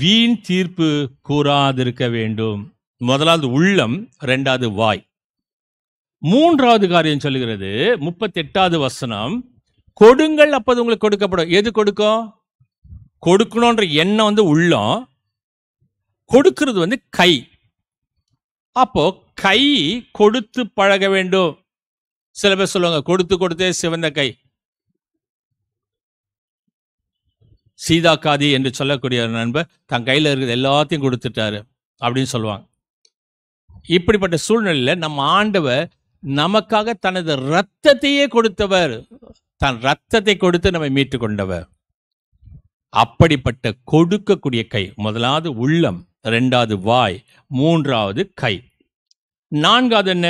வீண் தீர்ப்பு கூறாதிருக்க வேண்டும். முதலாவது உள்ளம், 2வது வாய். 3வது காரியம் சொல்லுகிறது 38வது வசனம், கொடுங்கள் அப்போது உங்களுக்கு கொடுக்கப்படும். எது கொடுக்கும்? கொடுக்கணுன்ற எண்ணம் உள்ளம், கொடுக்கிறது கை. அப்போ கை கொடுத்து பழக வேண்டும். சில பேர் சொல்லுவாங்க, கொடுத்து கொடுத்தே சிவந்த கை, சீதாக்காதி என்று சொல்லக்கூடிய நண்பர் தன் கையில் இருக்கிறது எல்லாத்தையும் கொடுத்துட்டாரு அப்படின்னு சொல்லுவாங்க. இப்படிப்பட்ட சூழ்நிலையில் நம்ம ஆண்டவர் நமக்காக தனது இரத்தத்தையே கொடுத்தவர், தன் இரத்தத்தை கொடுத்து நம்மை மீட்டு கொண்டவர். அப்படிப்பட்ட கொடுக்கக்கூடிய கை, முதலாவது உள்ளம், 2வது வாய், 3வது கை. 4வது என்ன?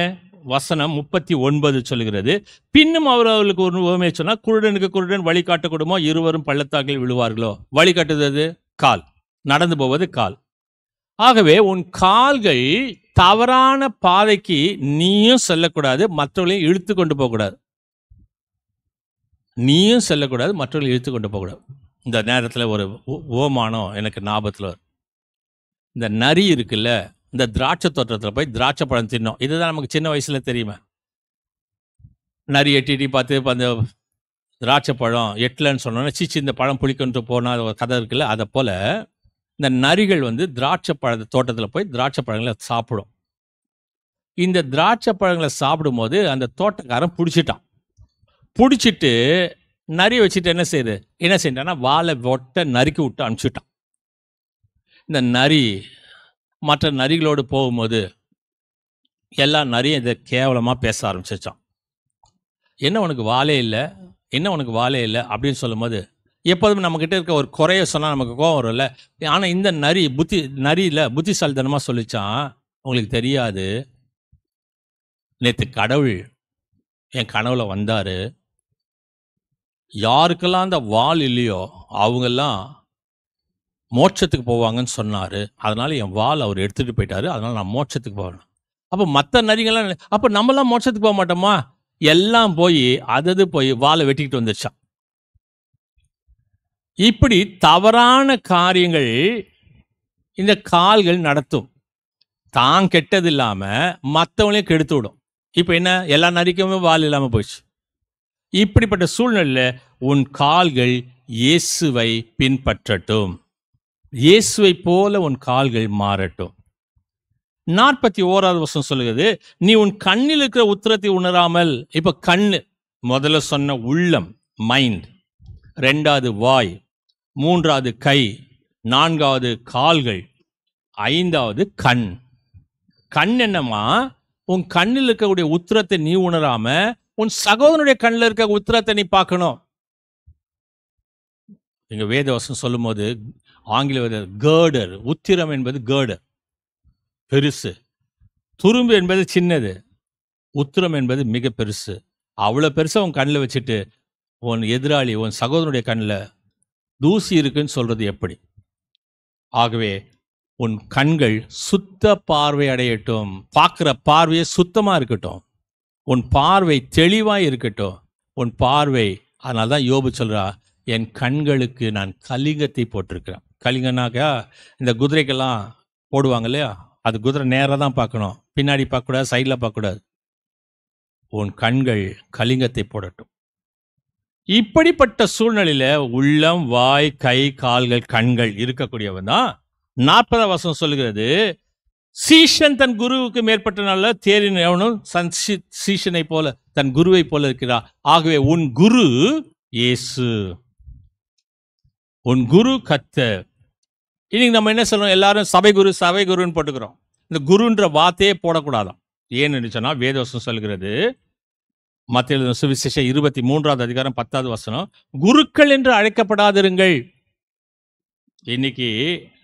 வசனம் 39 சொல்கிறது, பின்னும் அவர்களுக்கு ஒரு உவமையை சொன்னால், குருடனுக்கு குருடன் வழிகாட்டக்கூடுமோ, இருவரும் பள்ளத்தாக்கில் விழுவார்களோ. வழிகாட்டுவது கால், நடந்து போவது கால். ஆகவே உன் கால்கள் தவறான பாதைக்கு நீயும் செல்லக்கூடாது, மற்றவர்களையும் இழுத்து கொண்டு போகக்கூடாது. நீயும் செல்லக்கூடாது, மற்றவர்களை இழுத்து கொண்டு போகக்கூடாது. இந்த நேரத்தில் ஒரு ஓமானம் எனக்கு ஞாபகத்தில் வரும். இந்த நரி இருக்குல்ல, இந்த திராட்சை தோட்டத்தில் போய் திராட்சை பழம் தின்னோம். இதுதான் நமக்கு சின்ன வயசுல தெரியுமா. நரி எட்டி பார்த்து அந்த திராட்சை பழம் எட்டலன்னு சொன்னோன்னா, சீச்சி இந்த பழம் புளிக்கொண்டு போனால் ஒரு கதை இருக்குல்ல, அதை போல் இந்த நரிகள் திராட்சை பழ தோட்டத்தில் போய் திராட்சை பழங்களை சாப்பிடும். இந்த திராட்சை பழங்களை சாப்பிடும் போது அந்த தோட்டக்காரன் பிடிச்சிட்டு நரி வச்சுட்டு என்ன செய்யறான்னா, வாழை ஒட்ட நறுக்கி விட்டு அனுப்பிச்சுட்டான். இந்த நரி மற்ற நரிகளோடு போகும்போது எல்லா நரியும் இதை கேவலமாக பேச ஆரம்பிச்சிச்சான். என்ன உனக்கு வாழே இல்லை, என்ன உனக்கு வாழே இல்லை அப்படின்னு சொல்லும் போது, எப்போதும் நம்மக்கிட்ட இருக்க ஒரு குறைய சொன்னால் நமக்கு கோவம் வரும்ல. ஆனால் இந்த நரியில் புத்திசாலித்தனமாக சொல்லிச்சான், உங்களுக்கு தெரியாது, நேற்று கடவுள் என் கனவுல வந்தார், யாருக்கெல்லாம் அந்த வால் இல்லையோ அவங்கெல்லாம் மோட்சத்துக்கு போவாங்கன்னு சொன்னார், அதனால் என் வால் அவர் எடுத்துகிட்டு போயிட்டாரு, அதனால் நான் மோட்சத்துக்கு போவேன். அப்போ மற்ற நரிகள்லாம் அப்போ நம்மலாம் மோட்சத்துக்கு போக மாட்டோமா? எல்லாம் போய் போய் வாலை வெட்டிக்கிட்டு வந்துருச்சான். இப்படி தவறான காரியங்கள் இந்த கால்கள் நடத்தும். தான் கெட்டது இல்லாமல் மற்றவங்களையும் கெடுத்து விடும். இப்போ என்ன, எல்லா நரிக்குமே வால் இல்லாமல் போயிடுச்சு. இப்படிப்பட்ட சூழ்நிலையில் உன் கால்கள் இயேசுவை பின்பற்றட்டும், இயேசுவை போல உன் கால்கள் மாறட்டும். 41வது வசனம் சொல்லுகிறது, நீ உன் கண்ணில் இருக்கிற உத்திரத்தை உணராமல். இப்போ கண்ணு முதல்ல சொன்ன உள்ளம், மைண்ட், 2வது வாய், 3வது கை, 4வது கால்கள், 5வது கண். கண் என்னம்மா? உன் கண்ணில் இருக்கக்கூடிய உத்திரத்தை நீ உணராம உன் சகோதரனுடைய கண்ணில் இருக்க உத்திரத்தை நீ பார்க்கணும். இங்க வேதவசனம் சொல்லும் போது ஆங்கில கேர்டர், உத்திரம் என்பது கேர்டர் பெருசு, துரும்பு என்பது சின்னது, உத்திரம் என்பது மிக பெருசு. அவ்வளோ பெருசா உன் கண்ணில் வச்சுட்டு உன் எதிராளி உன் சகோதரனுடைய கண்ணில் தூசி இருக்குன்னு சொல்றது எப்படி? ஆகவே உன் கண்கள் சுத்த பார்வை அடையட்டும், பார்க்குற பார்வையே சுத்தமாக இருக்கட்டும், உன் பார்வை தெளிவாக இருக்கட்டும். உன் பார்வை, அதனால தான் யோபு சொல்றா, என் கண்களுக்கு நான் கலிங்கத்தை போட்டிருக்கிறேன். கலிங்கனாக்கா இந்த குதிரைக்கெல்லாம் போடுவாங்க இல்லையா, அது குதிரை நேராக தான் பார்க்கணும், பின்னாடி பார்க்கக்கூடாது, சைடில் பார்க்கக்கூடாது. உன் கண்கள் கலிங்கத்தை போடட்டும். இப்படிப்பட்ட சூழ்நிலையில உள்ளம், வாய், கை, கால்கள், கண்கள் இருக்கக்கூடியவன் தான் 40வது வசனம் சொல்லுகிறது, சீஷன் தன் குருவுக்கு மேற்பட்டனால தேறின எவனும் சீஷனை போல தன் குருவை போல இருக்கிறார். ஆகவே உன் குரு இயேசு, உன் குரு கர்த்தர். இன்னைக்கு நம்ம என்ன சொல்றோம், எல்லாரும் சபை குரு சபை குருன்னு போட்டுக்கிறோம். இந்த குருன்ற வார்த்தையே போடக்கூடாதான். ஏன்னு சொன்னா வேதவசனம் சொல்கிறது, மத்தேயு எழுதின சுவிசேஷம் 23வது அதிகாரம் 10வது வசனம், குருக்கள் என்று அழைக்கப்படாதிருங்கள். இன்னைக்கு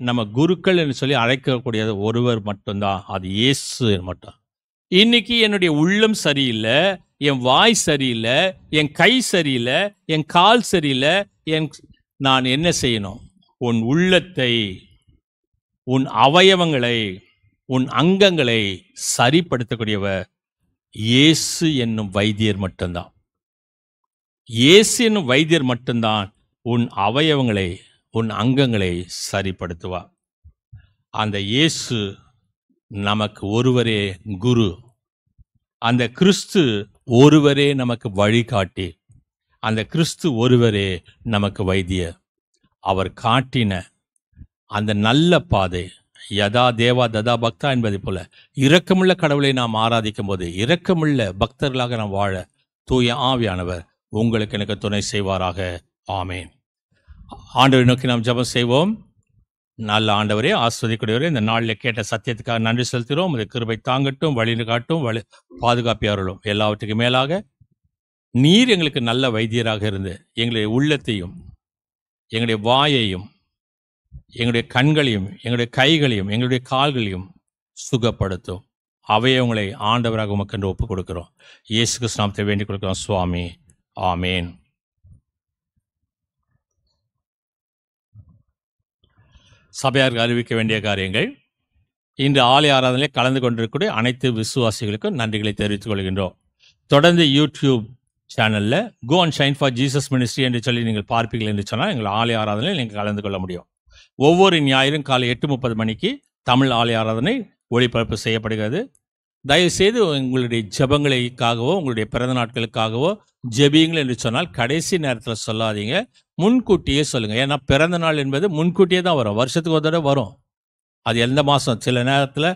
நம்ம குருக்கள் என்று சொல்லி அழைக்கக்கூடியது ஒருவர் மட்டும்தான், அது இயேசு மட்டும். இன்னைக்கு என்னுடைய உள்ளம் சரியில்லை, என் வாய் சரியில்லை, என் கை சரியில்லை, என் கால் சரியில்லை, நான் என்ன செய்யணும்? உன் உள்ளத்தை, உன் அவயவங்களை, உன் அங்கங்களை சரிப்படுத்தக்கூடியவர் இயேசு என்னும் வைத்தியர் மட்டும்தான். இயேசு என்னும் வைத்தியர் மட்டும்தான் உன் அவயவங்களை, உன் அங்கங்களை சரிப்படுத்துவார். அந்த இயேசு நமக்கு ஒருவரே குரு, அந்த கிறிஸ்து ஒருவரே நமக்கு வழிகாட்டி, அந்த கிறிஸ்து ஒருவரே நமக்கு வைத்தியர். அவர் காட்டின அந்த நல்ல பாதை, யதா தேவா ததா பக்தா என்பதை போல இரக்கமுள்ள கடவுளை நாம் ஆராதிக்கும் போது இரக்கமுள்ள பக்தர்களாக நாம் வாழ தூய ஆவியானவர் உங்களுக்கு எனக்கு துணை செய்வாராக. ஆமேன். ஆண்டவரை நோக்கி நாம் ஜெபம் செய்வோம். நல்ல ஆண்டவரே, ஆஸ்வதிக்கூடியவரே, இந்த நாளில் கேட்ட சத்தியத்துக்காக நன்றி செலுத்துகிறோம். இந்த கிருபை தாங்கட்டும், வழி காட்டும், பாதுகாப்பியார்களும். எல்லாவற்றுக்கும் மேலாக நீர் எங்களுக்கு நல்ல வைத்தியராக இருந்து எங்களுடைய உள்ளத்தையும், எங்களுடைய வாயையும், எங்களுடைய கண்களையும், எங்களுடைய கைகளையும், எங்களுடைய கால்களையும் சுகப்படுத்தும். அவயவங்களை ஆண்டவராக உமக்கு என்று ஒப்புக் கொடுக்கிறோம். இயேசு கிறிஸ்து நாமத்தை வேண்டிக் கொடுக்கிறோம் சுவாமி. ஆமேன். சபையாருக்கு அறிவிக்க வேண்டிய காரியங்கள். இன்று ஆலய ஆராதனையில் கலந்து கொண்டிருக்கக்கூடிய அனைத்து விசுவாசிகளுக்கும் நன்றிகளை தெரிவித்துக் கொள்கின்றோம். தொடர்ந்து யூடியூப் சேனலில் go and shine for Jesus ministry என்று சொல்லி நீங்கள் பார்ப்பீர்கள் என்று சொன்னால் எங்கள் ஆலய ஆராதனையில் நீங்கள் கலந்து கொள்ள முடியும். ஒவ்வொரு ஞாயிறும் காலை 8:30 மணிக்கு தமிழ் ஆலய ஆராதனை ஒளிபரப்பு செய்யப்படுகிறது. தயவுசெய்து உங்களுடைய ஜெபங்களுக்காகவோ உங்களுடைய பிறந்த நாட்களுக்காகவோ ஜெபியுங்கள் என்று சொன்னால் கடைசி நேரத்தில் சொல்லாதீங்க, முன்கூட்டியே சொல்லுங்கள். ஏன்னா பிறந்த நாள் என்பது முன்கூட்டியே தான் வரும், வருஷத்துக்கு ஒரு தடவை வரும். அது எந்த மாதம், சில நேரத்தில்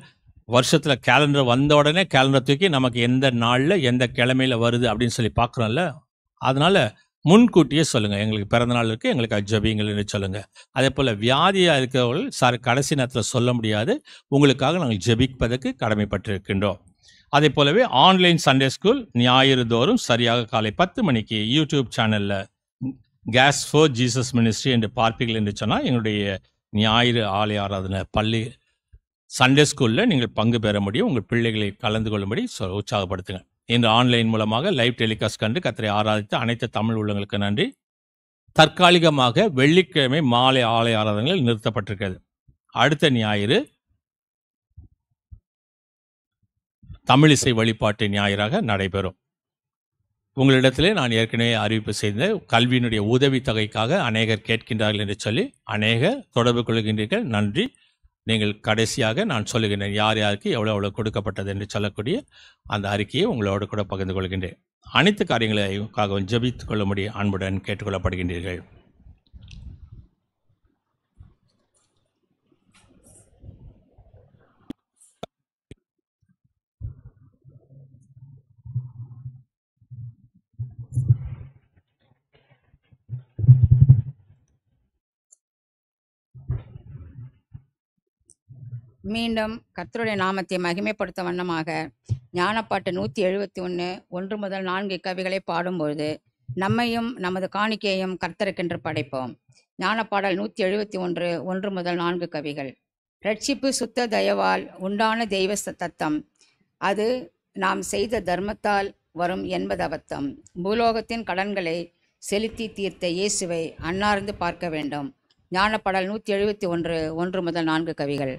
வருஷத்தில் கேலண்டர் வந்த உடனே கேலண்டர் தூக்கி நமக்கு எந்த நாளில் எந்த கிழமையில் வருது அப்படின்னு சொல்லி பார்க்குறோம்ல. அதனால் முன்கூட்டியே சொல்லுங்கள், எங்களுக்கு பிறந்த நாள் இருக்குது, எங்களுக்கு ஜெபிங்கள்னு சொல்லுங்கள். அதே போல் வியாதியாக இருக்கிறவர்கள் கடைசி நேரத்தில் சொல்ல முடியாது, உங்களுக்காக நாங்கள் ஜெபிப்பதற்கு கடமைப்பட்டிருக்கின்றோம். அதே போலவே ஆன்லைன் சண்டே ஸ்கூல் ஞாயிறு தோறும் சரியாக காலை 10 மணிக்கு யூடியூப் சேனலில் கேஸ் ஃபார் ஜீசஸ் மினிஸ்ட்ரி என்று பார்ப்பீர்கள் என்று சொன்னால் எங்களுடைய ஞாயிறு ஆலய ஆராதனை பள்ளி சண்டே ஸ்கூலில் நீங்கள் பங்கு பெற முடியும். உங்கள் பிள்ளைகளை கலந்து கொள்ளும்படி உற்சாகப்படுத்துங்க. இன்று ஆன்லைன் மூலமாக லைவ் டெலிகாஸ்ட் கண்டு கர்த்தரை ஆராதித்த அனைத்து தமிழ் உள்ளங்களுக்கு நன்றி. தற்காலிகமாக வெள்ளிக்கிழமை மாலை ஆலய ஆராதனைகள் நிறுத்தப்பட்டிருக்கிறது. அடுத்த ஞாயிறு தமிழிசை வழிபாட்டு ஞாயிறாக நடைபெறும். உங்களிடத்திலே நான் ஏற்கனவே அறிவிப்பு செய்த கல்வியினுடைய உதவித்தொகைக்காக அநேகர் கேட்கின்றார்கள் என்று சொல்லி அநேகர் தொடர்பு கொள்கின்றீர்கள். நன்றி. நீங்கள் கடைசியாக நான் சொல்லுகின்றேன் யார் யாருக்கு எவ்வளோ கொடுக்கப்பட்டது என்று சொல்லக்கூடிய அந்த அறிக்கையை உங்களோடு கூட பகிர்ந்து கொள்கின்றேன். அனைத்து காரியங்களைக்காக ஜெபித்துக் கொள்ளும்படி அன்புடன் கேட்டுக்கொள்ளப்படுகின்றீர்கள். மீண்டும் கர்த்தருடைய நாமத்தை மகிமைப்படுத்த வண்ணமாக ஞானப்பாட்டு 171 1 முதல் 4 கவிகளை பாடும்பொழுது நம்மையும் நமது காணிக்கையும் கர்த்தருக்கென்று படைப்போம். ஞானப்பாடல் 171 1 முதல் 4 கவிகள். ரட்சிப்பு சுத்த தயவால் உண்டான தெய்வ தத்தம், அது நாம் செய்த தர்மத்தால் வரும் என்பது அவத்தம். பூலோகத்தின் கடன்களை செலுத்தி தீர்த்த இயேசுவை அன்னார்ந்து பார்க்க வேண்டும். ஞானப்பாடல் 171 1 முதல் 4 கவிகள்.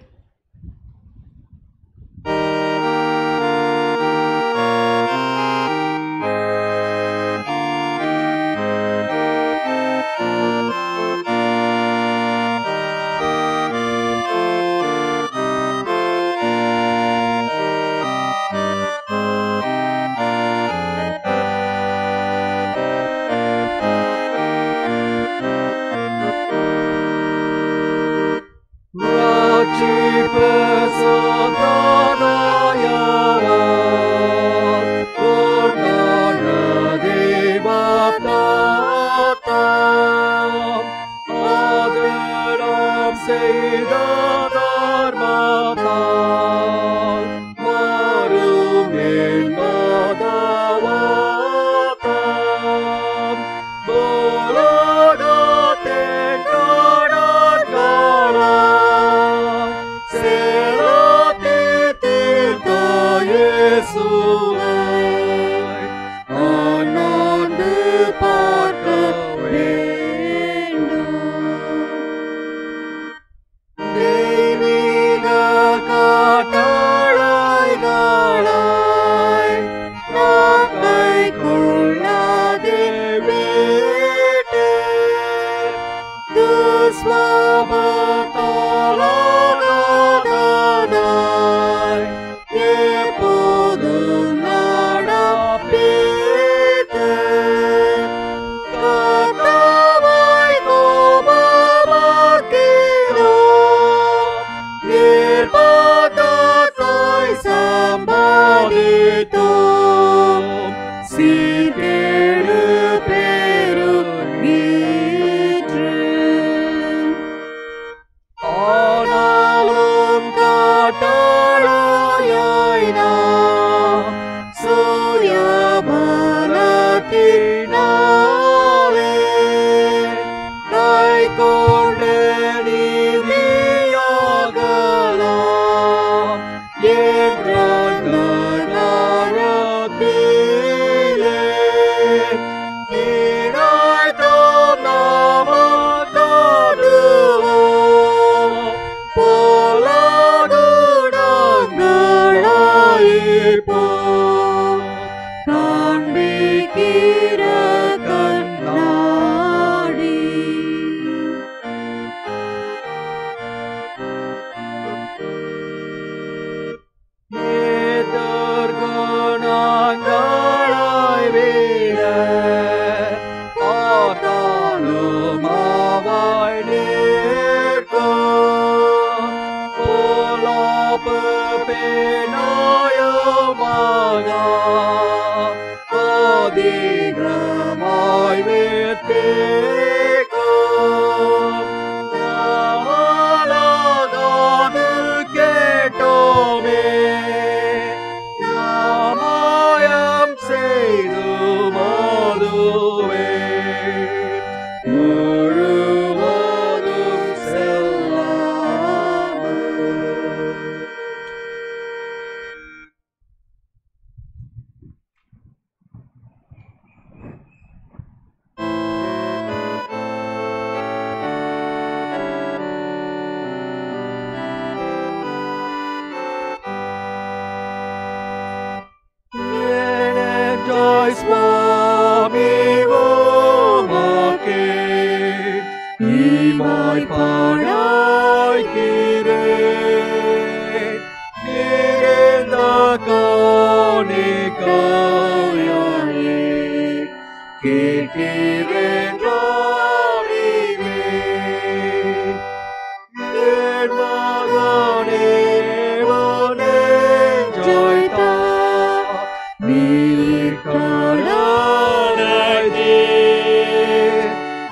என் மகனே உன்னை ஜெயித்தா நீர் கடனதே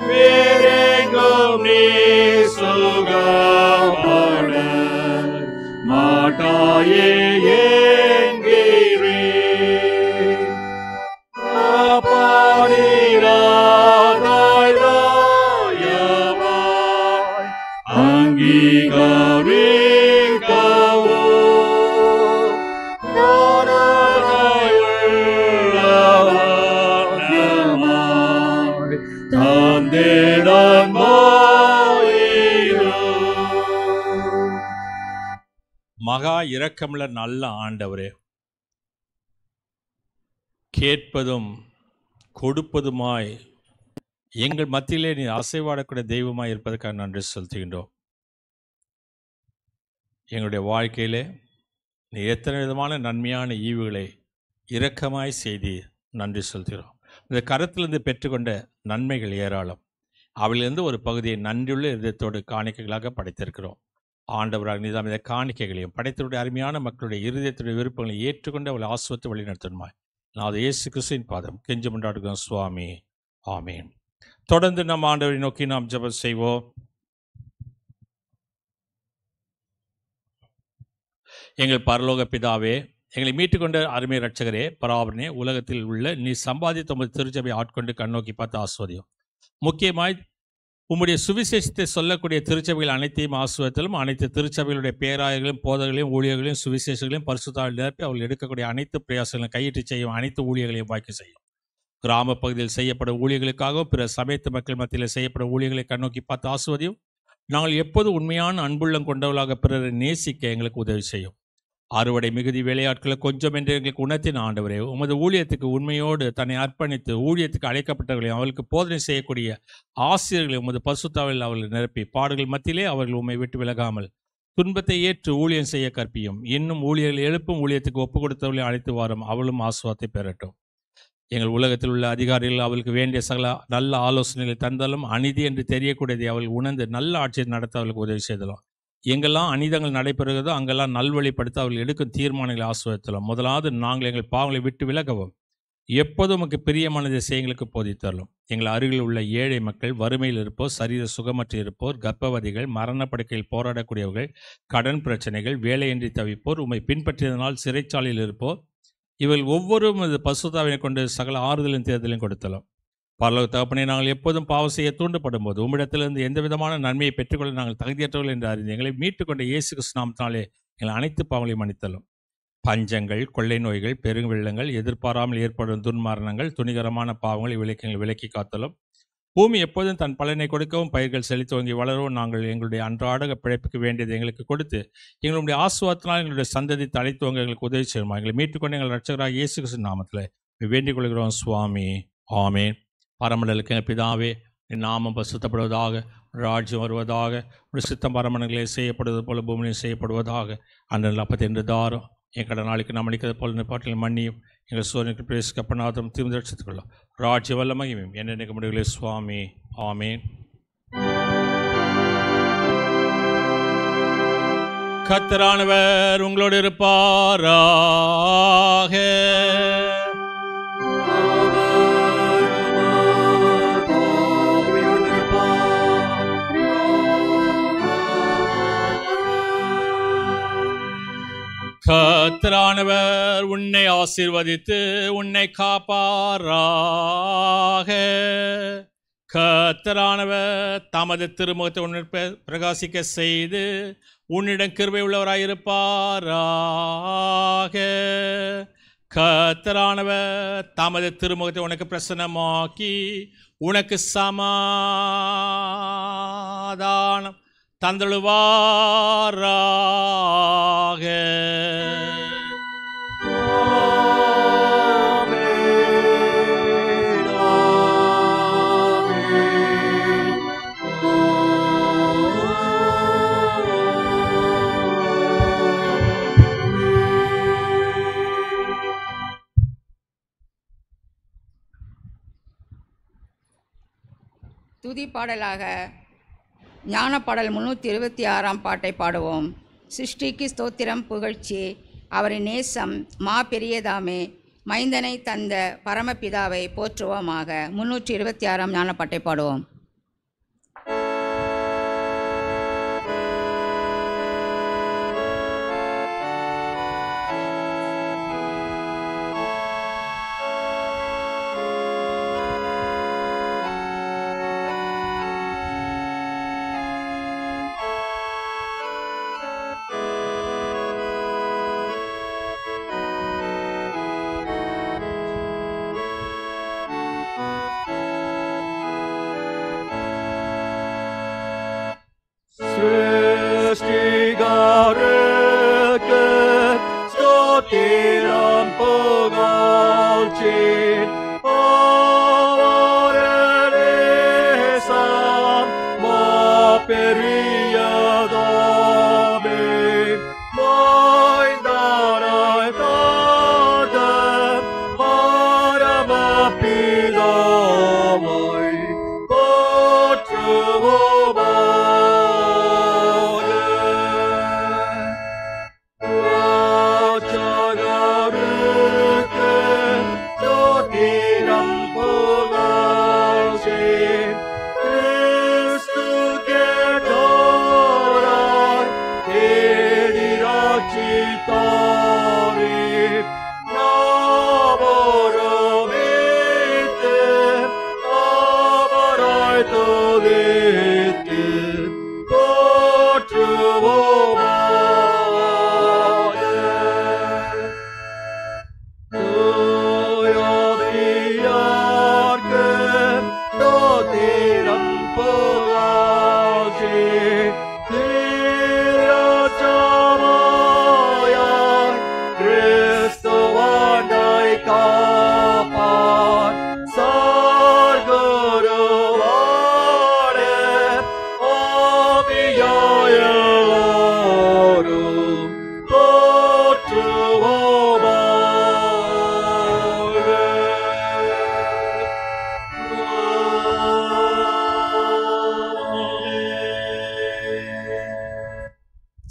வேறெங்கும் நீ சுகப்பட மாட்டாயே என்கிறேன். அப்பாடிராதாய் ராயவாய் அங்கீகரிக்கவும் நானாயுள்ளவனமாய் தந்திடன் மாயிரும். மகா இரக்கமுள்ள நல்ல ஆண்டவரே, கேட்பதும் கொடுப்பதுமாய் எங்கள் மத்தியிலே நீ அசைவாடக்கூடிய தெய்வமாய் இருப்பதற்காக நன்றி செலுத்துகின்றோம். எங்களுடைய வாழ்க்கையிலே நீ எத்தனை விதமான நன்மையான ஈவுகளை இரக்கமாய் செய்தி நன்றி செலுத்துகிறோம். இந்த கரத்திலிருந்து பெற்றுக்கொண்ட நன்மைகள் ஏராளம். அவையிலிருந்து ஒரு பகுதியை நன்றியுள்ள இதயத்தோடு காணிக்கைகளாக படைத்திருக்கிறோம். ஆண்டவராக நீதாம் இந்த காணிக்கைகளையும் படைத்தவருடைய அருமையான மக்களுடைய இருதயத்துடைய விருப்பங்களை ஏற்றுக்கொண்டு அவளை ஆசுவத்தை வழிநடத்தணுமாய் நான் இயேசு கிறிஸ்துவின் பாதம் கெஞ்சி கொண்டாடுகிறோம் சுவாமி. ஆமீன். தொடர்ந்து நம் ஆண்டவரை நோக்கி நாம் ஜெபம் செய்வோம். எங்கள் பரலோக பிதாவே, எங்களை மீட்டுக்கொண்ட அருமை இரட்சகரே, பராபரனே, உலகத்தில் உள்ள நீ சம்பாதித்த உமது திருச்சபை ஆட்கொண்டு கண்ணோக்கி பார்த்து ஆஸ்வதியும். முக்கியமாய் உம்முடைய சுவிசேஷத்தை சொல்லக்கூடிய திருச்சபைகள் அனைத்தையும் ஆசுவத்திலும் அனைத்து திருச்சபைகளுடைய பேராயர்களையும் போதகர்களையும் ஊழியர்களையும் சுவிசேஷங்களையும் பரிசுத்தாவில் நிரப்பி அவர்கள் எடுக்கக்கூடிய அனைத்து பிரயாசங்களையும் கையிட்டு செய்யும் அனைத்து ஊழியர்களையும் வாக்கி செய்யும். கிராம பகுதியில் செய்யப்படும் ஊழியர்களுக்காகவும் பிற சமயத்து மக்கள் மத்தியில் செய்யப்படும் ஊழியர்களை கண்ணோக்கி பார்த்து ஆசுவதியும். நாங்கள் எப்போது உண்மையான அன்புள்ளம் கொண்டவர்களாக பிறரை நேசிக்க எங்களுக்கு உதவி செய்யும். அறுவடை மிகுதி வேலையாட்களை கொஞ்சம் என்று எங்களுக்கு உணர்த்தின ஆண்டவரே, உமது ஊழியத்துக்கு உண்மையோடு தன்னை அர்ப்பணித்து ஊழியத்துக்கு அழைக்கப்பட்டவர்களையும் அவர்களுக்கு போதனை செய்யக்கூடிய ஆசிரியர்களை உமது பரிசுத்தாவில் அவர்கள் நிரப்பி பாடுகள் மத்தியிலே அவர்கள் உம்மை விட்டு விலகாமல் துன்பத்தை ஏற்று ஊழியம் செய்ய கற்பியும். இன்னும் ஊழியர்கள் எழுப்பும் ஊழியத்துக்கு ஒப்பு கொடுத்தவர்களை அழைத்து வாரும் அவளும் ஆசுவாத்தை பெறட்டும். எங்கள் உலகத்தில் உள்ள அதிகாரிகள் அவர்களுக்கு வேண்டிய சகல நல்ல ஆலோசனைகளை தந்தாலும் அநீதி என்று தெரியக்கூடியதை அவர்கள் உணர்ந்து நல்ல ஆட்சியை நடத்த அவர்களுக்கு உதவி செய்தலாம். எங்கெல்லாம் அநீதங்கள் நடைபெறுகிறதோ அங்கெல்லாம் நல்வழிப்படுத்த அவர்கள் எடுக்கும் தீர்மானங்களை ஆசுவதித்தலாம். முதலாவது நாங்கள் எங்கள் பாவங்களை விட்டு விலகவும் எப்போதும் உமக்கு பிரியமானதை செய்ய எங்களுக்கு போதித்தரலாம். எங்கள் அருகில் உள்ள ஏழை மக்கள், வறுமையில் இருப்போர், சரீர சுகமற்று இருப்போர், கர்ப்பவதிகள், மரணப்படுக்கையில் போராடக்கூடியவர்கள், கடன் பிரச்சனைகள், வேலையின்றி தவிப்போர், உம்மை பின்பற்றியதனால் சிறைச்சாலையில் இருப்போர், இவர்கள் ஒவ்வொருவரும் இது பசுத்தாவினை கொண்டு சகல ஆறுதலின் தேர்தலையும் கொடுத்தலாம். பரலோக தகப்பனே, நாங்கள் எப்போதும் பாவம் செய்ய தூண்டப்படும் போது உம்மிடத்திலிருந்து எந்த விதமான நன்மையை பெற்றுக்கொள்ள நாங்கள் தகுதியற்றவர்கள் என்று அறிந்து எங்களை மீட்டுக்கொண்ட இயேசு கிறிஸ்து நாமத்தினாலே எங்கள் அனைத்து பாவங்களையும் மன்னித்தலும். பஞ்சங்கள், கொள்ளை நோய்கள், பெருவெள்ளங்கள், எதிர்பாராமல் ஏற்படும் துன்மரணங்கள், துணிகரமான பாவங்களை விலக்கி காத்தலும். பூமி எப்போதும் தன் பலனை கொடுக்கவும் பயிர்கள் செழித்துவங்கி வளரவும் நாங்கள் எங்களுடைய அன்றாட பிழைப்புக்கு வேண்டியதை எங்களுக்கு கொடுத்து எங்களுடைய ஆசுவாத்தினால் எங்களுடைய சந்ததி தலைத்துவங்க எங்களுக்கு உதவி செய்யுமா. எங்களை மீட்டுக்கொண்டு எங்கள் இரட்சகராக இயேசு கிறிஸ்து நாமத்தில் வேண்டிக் கொள்கிறோம் சுவாமி. ஆமேன். பரமண்டலுக்கு எங்கள் பிதாவே, என் நாமம் பரிசுத்தப்படுவதாக, ராஜ்யம் வருவதாக, ஒரு சித்தம் பரமண்டலே செய்யப்படுவது போல பூமியில் செய்யப்படுவதாக. அன்று அப்பத்தி என்று தாரும் என் கடை நாளைக்கு நாம் அளிக்கிறது போல நிப்பாட்டில் மன்னியும் எங்கள் சூரியனுக்கு பிரேசிக்கப்படாதும் தீர்ந்து ரட்சித்துக்கொள்ளும். ராஜ்ய வல்ல மகிமையும் என்ன நினைக்க முடியவில்லை சுவாமி. ஆமேன். கர்த்தரானவர் உங்களோடு இருப்பாராக. கர்த்தரானவர் உன்னை ஆசீர்வதித்து உன்னை காப்பாராக. கர்த்தரானவர் தமது திருமுகத்தை உன்னை பிரகாசிக்க செய்து உன்னிடம் கிருபை உள்ளவராயிருப்பாராக. கர்த்தரானவர் தமது திருமுகத்தை உனக்கு பிரசன்னமாக்கி உனக்கு சமாதானம் தந்தழுவாராக. துதி பாடலாக ஞானப்பாடல் 326 பாட்டை பாடுவோம். சிருஷ்டிக்கு ஸ்தோத்திரம் புகழ்ச்சி, அவரின் நேசம் மா பெரியதாமே, மைந்தனை தந்த பரமபிதாவை போற்றுவோமாக. 326 ஞானப்பாட்டை பாடுவோம். Sృష్టిగాருக்கு ஸ்தோத்திரம் புகழ்ச்சி, அவரின் நேசம் மாபெரியதாமே, மைந்தனை தந்த பரமபிதாவை போற்றுவோமாக.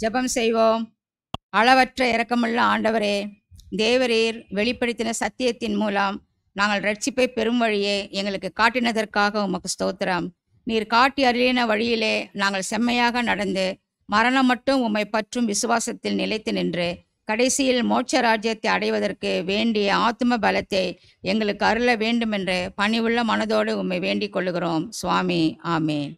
ஜெபம் செய்வோம். அளவற்ற இரக்கமுள்ள ஆண்டவரே, தேவரீர் வெளிப்படுத்தின சத்தியத்தின் மூலம் நாங்கள் ரட்சிப்பை பெறும் வழியே எங்களுக்கு காட்டினதற்காக உமக்கு ஸ்தோத்திரம். நீர் காட்டி அருளின வழியிலே நாங்கள் செம்மையாக நடந்து மரணம் மட்டும் உம்மை பற்றும் விசுவாசத்தில் நிலைத்து நின்று கடைசியில் மோட்ச ராஜ்யத்தை அடைவதற்கு வேண்டிய ஆத்ம பலத்தை எங்களுக்கு அருள வேண்டுமென்று பணிவுள்ள மனதோடு உம்மை வேண்டிக் கொள்ளுகிறோம் சுவாமி. ஆமேன்.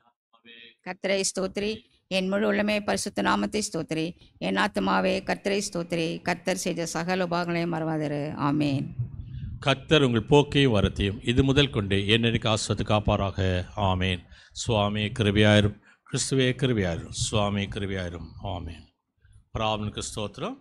கர்த்தரை ஸ்தோத்திரி, என் முழு உள்ளமே பரிசுத்த நாமத்தை ஸ்தோத்திரி, என் ஆத்மாவே கர்த்தரை ஸ்தோத்திரி, கர்த்தர் செய்த சகல உபாகங்களையும் மறவாதிரு. ஆமேன். கர்த்தர் உங்கள் போக்கையும் வரத்தையும் இது முதல் கொண்டு என்னைக்கு ஆஸ்வத்து காப்பாராக. ஆமேன். சுவாமி கிருபையாயிரும், கிறிஸ்துவே கிருபையாயிரும், சுவாமி கிருபையாயிரும். ஆமேன். பிராபனுக்கு ஸ்தோத்திரம்.